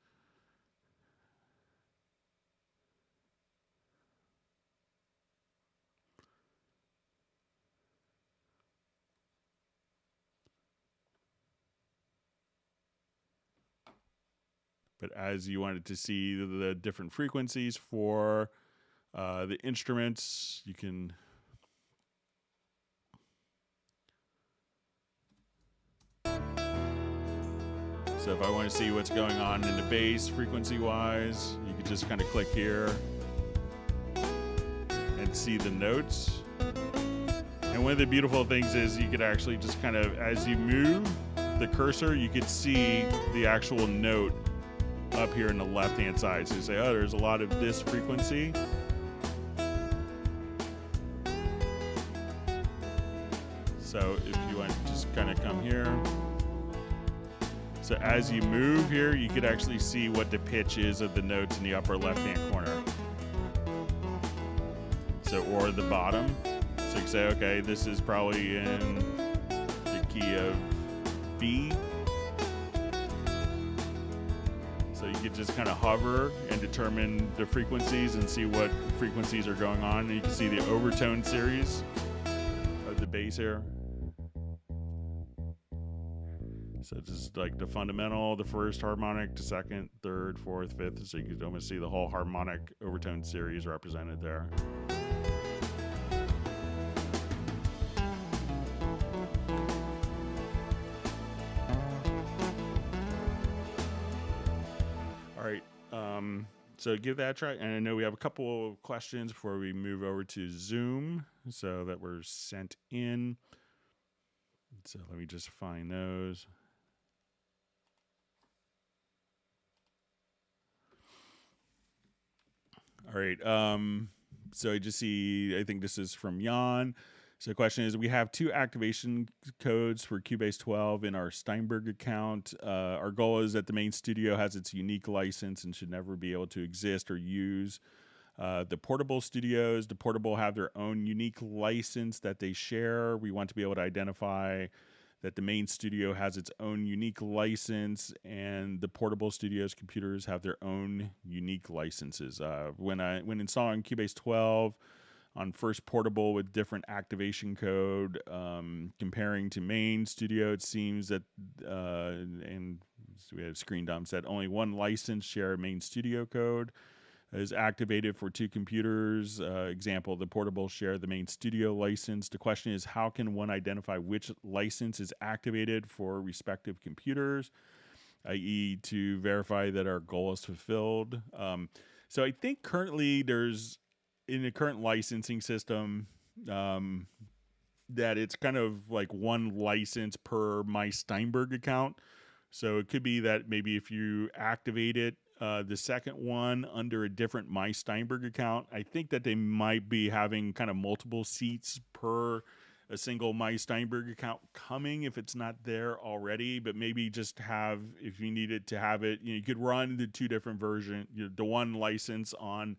S1: But as you wanted to see the different frequencies for the instruments, you can. So if I want to see what's going on in the bass frequency-wise, you could just kind of click here and see the notes. And one of the beautiful things is you could actually just kind of, as you move the cursor, you could see the actual note up here in the left-hand side. So you say, oh, there's a lot of this frequency. So if you want to just kind of come here. So as you move here, you could actually see what the pitch is of the notes in the upper left-hand corner. So, or the bottom. So you can say, okay, this is probably in the key of B. So you could just kind of hover and determine the frequencies and see what frequencies are going on. And you can see the overtone series of the bass here. So it's just like the fundamental, the first harmonic, the second, third, fourth, fifth. So you can almost see the whole harmonic overtone series represented there. All right. So give that a try. And I know we have a couple of questions before we move over to Zoom. So that were sent in. So let me just find those. All right. So I just see, I think this is from Jan. So the question is, we have 2 activation codes for Cubase 12 in our Steinberg account. Our goal is that the main studio has its unique license and should never be able to exist or use. The portable studios, the portable have their own unique license that they share. We want to be able to identify that the main studio has its own unique license, and the portable studios computers have their own unique licenses. When installing Cubase 12 on first portable with different activation code, comparing to main studio, it seems that, and so we have screen dumps, that only one license share main studio code is activated for 2 computers. Example, the portable share the main studio license. The question is, how can one identify which license is activated for respective computers, i.e. to verify that our goal is fulfilled? So I think currently there's, in the current licensing system, that it's kind of like one license per my Steinberg account. So it could be that maybe if you activate it, the second one under a different My Steinberg account, I think that they might be having kind of multiple seats per a single My Steinberg account coming if it's not there already. But maybe just have, if you needed to have it, you could run the 2 different versions, the one license on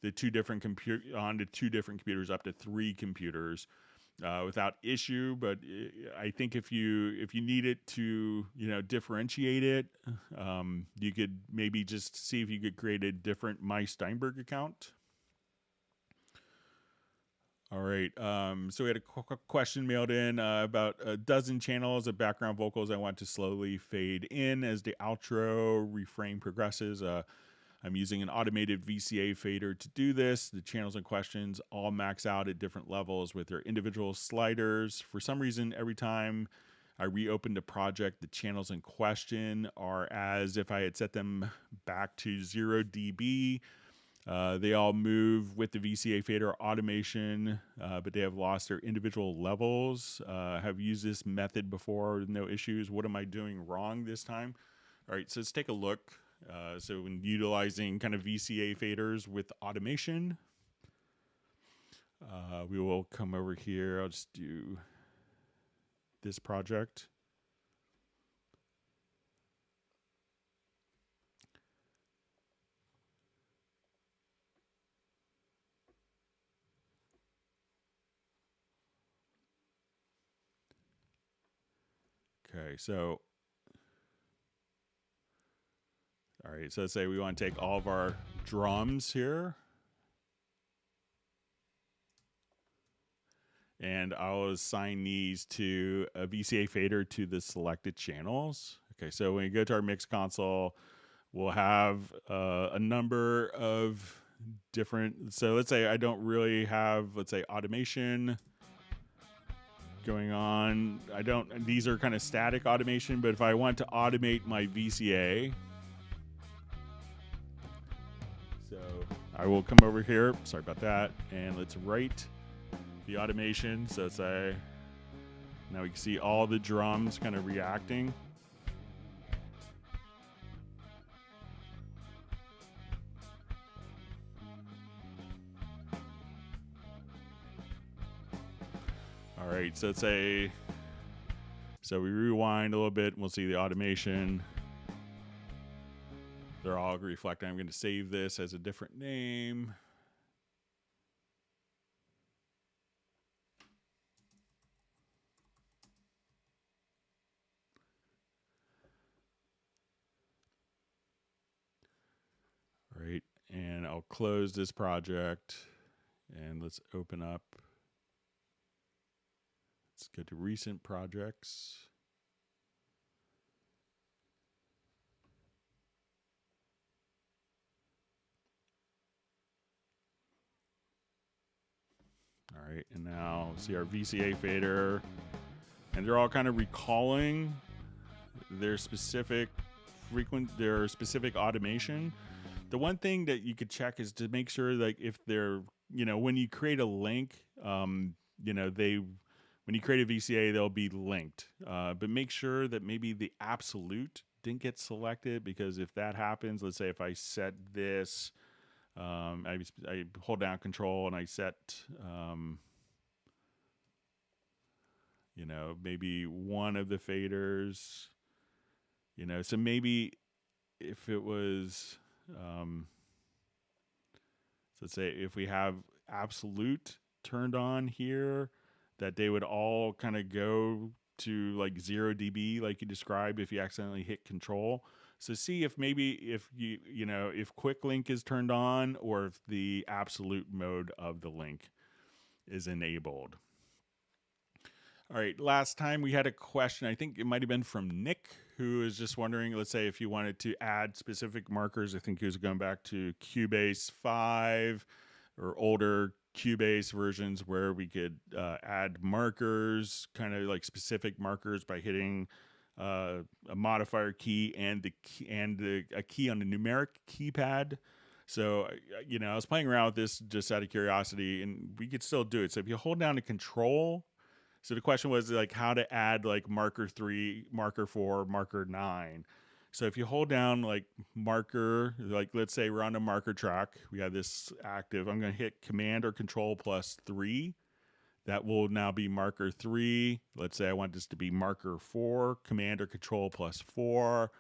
S1: the 2 different computers up to 3 computers. Without issue, but I think if you needed to, differentiate it, you could maybe just see if you could create a different My Steinberg account. All right. So we had a question mailed in about a dozen channels of background vocals I want to slowly fade in as the outro refrain progresses. I'm using an automated VCA fader to do this. The channels in questions all max out at different levels with their individual sliders. For some reason, every time I reopen the project, the channels in question are as if I had set them back to 0 dB. They all move with the VCA fader automation, but they have lost their individual levels. Have used this method before, no issues. What am I doing wrong this time? All right, so let's take a look. So when utilizing kind of VCA faders with automation, we will come over here. I'll just do this project. Okay, so, all right, so let's say we want to take all of our drums here, and I'll assign these to a VCA fader to the selected channels. Okay, so when you go to our mix console, we'll have a number of different, so let's say I don't really have, let's say, automation going on. These are kind of static automation, but if I want to automate my VCA, so I will come over here, sorry about that, and let's write the automation. So say, now we can see all the drums kind of reacting. All right, so let's say, so we rewind a little bit and we'll see the automation. They're all reflecting. I'm going to save this as a different name. All right, and I'll close this project and let's open up. Let's go to recent projects. All right, and now see our VCA fader, and they're all kind of recalling their specific automation. The one thing that you could check is to make sure, like, if they're, when you create a link, when you create a VCA, they'll be linked. But make sure that maybe the absolute didn't get selected, because if that happens, let's say if I set this, I hold down Control and I set, maybe one of the faders, so maybe if it was, so let's say if we have absolute turned on here, that they would all kind of go to like 0 dB, like you described, if you accidentally hit Control. So see if maybe if if quick link is turned on, or if the absolute mode of the link is enabled. All right, last time we had a question, I think it might have been from Nick, who is just wondering, let's say if you wanted to add specific markers. I think he was going back to Cubase 5 or older Cubase versions, where we could add markers, kind of like specific markers, by hitting a modifier key and a key on the numeric keypad. So I was playing around with this just out of curiosity, and we could still do it. So if you hold down the Control, so the question was like how to add like marker 3, marker 4, marker 9. So if you hold down like marker, like let's say we're on a marker track, we have this active, I'm going to hit Command or Control plus 3. That will now be marker 3. Let's say I want this to be marker 4, Command or Control plus 4.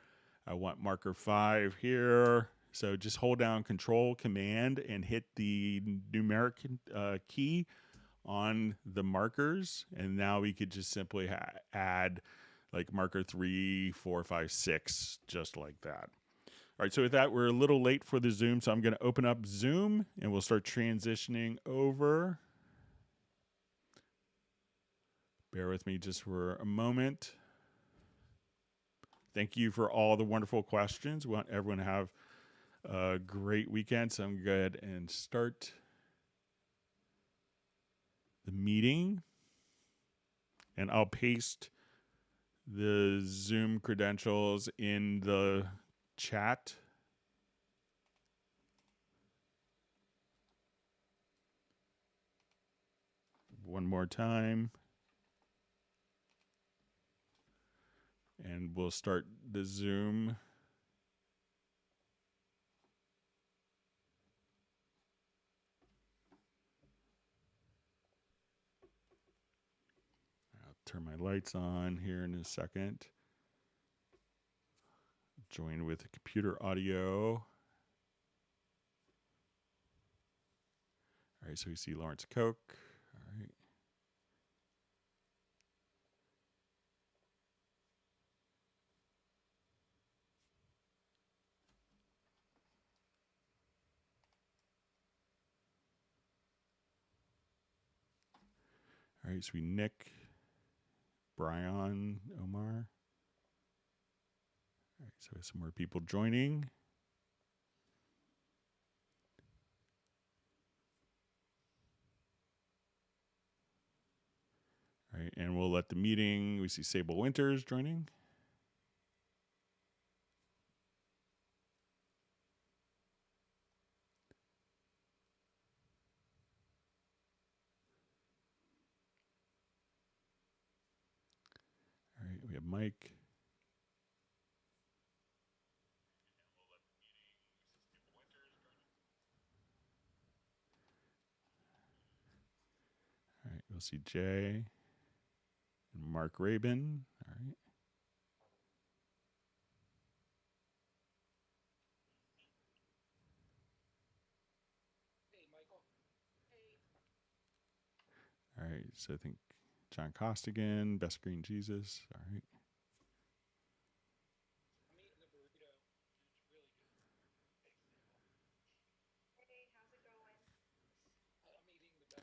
S1: I want marker 5 here. So just hold down Control, Command, and hit the numeric key on the markers, and now we could just simply add like marker 3, 4, 5, 6, just like that. All right, so with that, we're a little late for the Zoom, so I'm going to open up Zoom and we'll start transitioning over. Bear with me just for a moment. Thank you for all the wonderful questions. We want everyone to have a great weekend, so I'm going to go ahead and start the meeting, and I'll paste the Zoom credentials in the chat. one more time. And we'll start the Zoom. I'll turn my lights on here in a second. Join with computer audio. All right, so we see Lawrence Koch. All right. All right, so we Nick, Brian, Omar. All right, so we have some more people joining. All right, and we'll let the meeting, we see Sable Winters joining. All right, we have Mike. All right, we'll see Jay and Mark Rabin. All right.
S2: Hey, Michael. Hey.
S1: All right, so I think John Costigan, Best Green Jesus. All right.
S2: I'm eating a burrito. It's really good.
S3: Hey, how's it going?
S2: I'm eating the best burrito.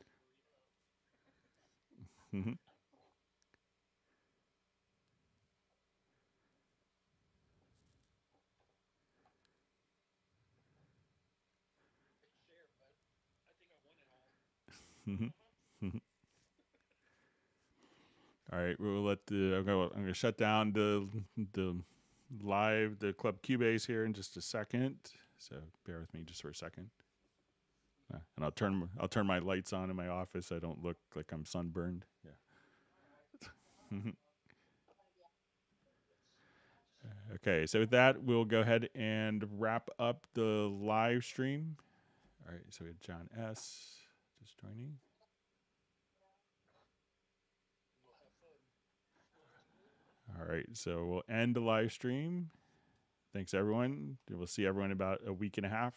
S1: Mm-hmm.
S2: I'd share, but I think I want it all.
S1: All right, we'll let the. I'm gonna shut down the Club Cubase here in just a second. So bear with me just for a second. And I'll turn my lights on in my office so I don't look like I'm sunburned. Yeah. Okay, so with that, we'll go ahead and wrap up the live stream. All right, so we have John S. just joining.
S2: We'll have fun.
S1: All right, so we'll end the live stream. Thanks, everyone. We'll see everyone in about a week and a half.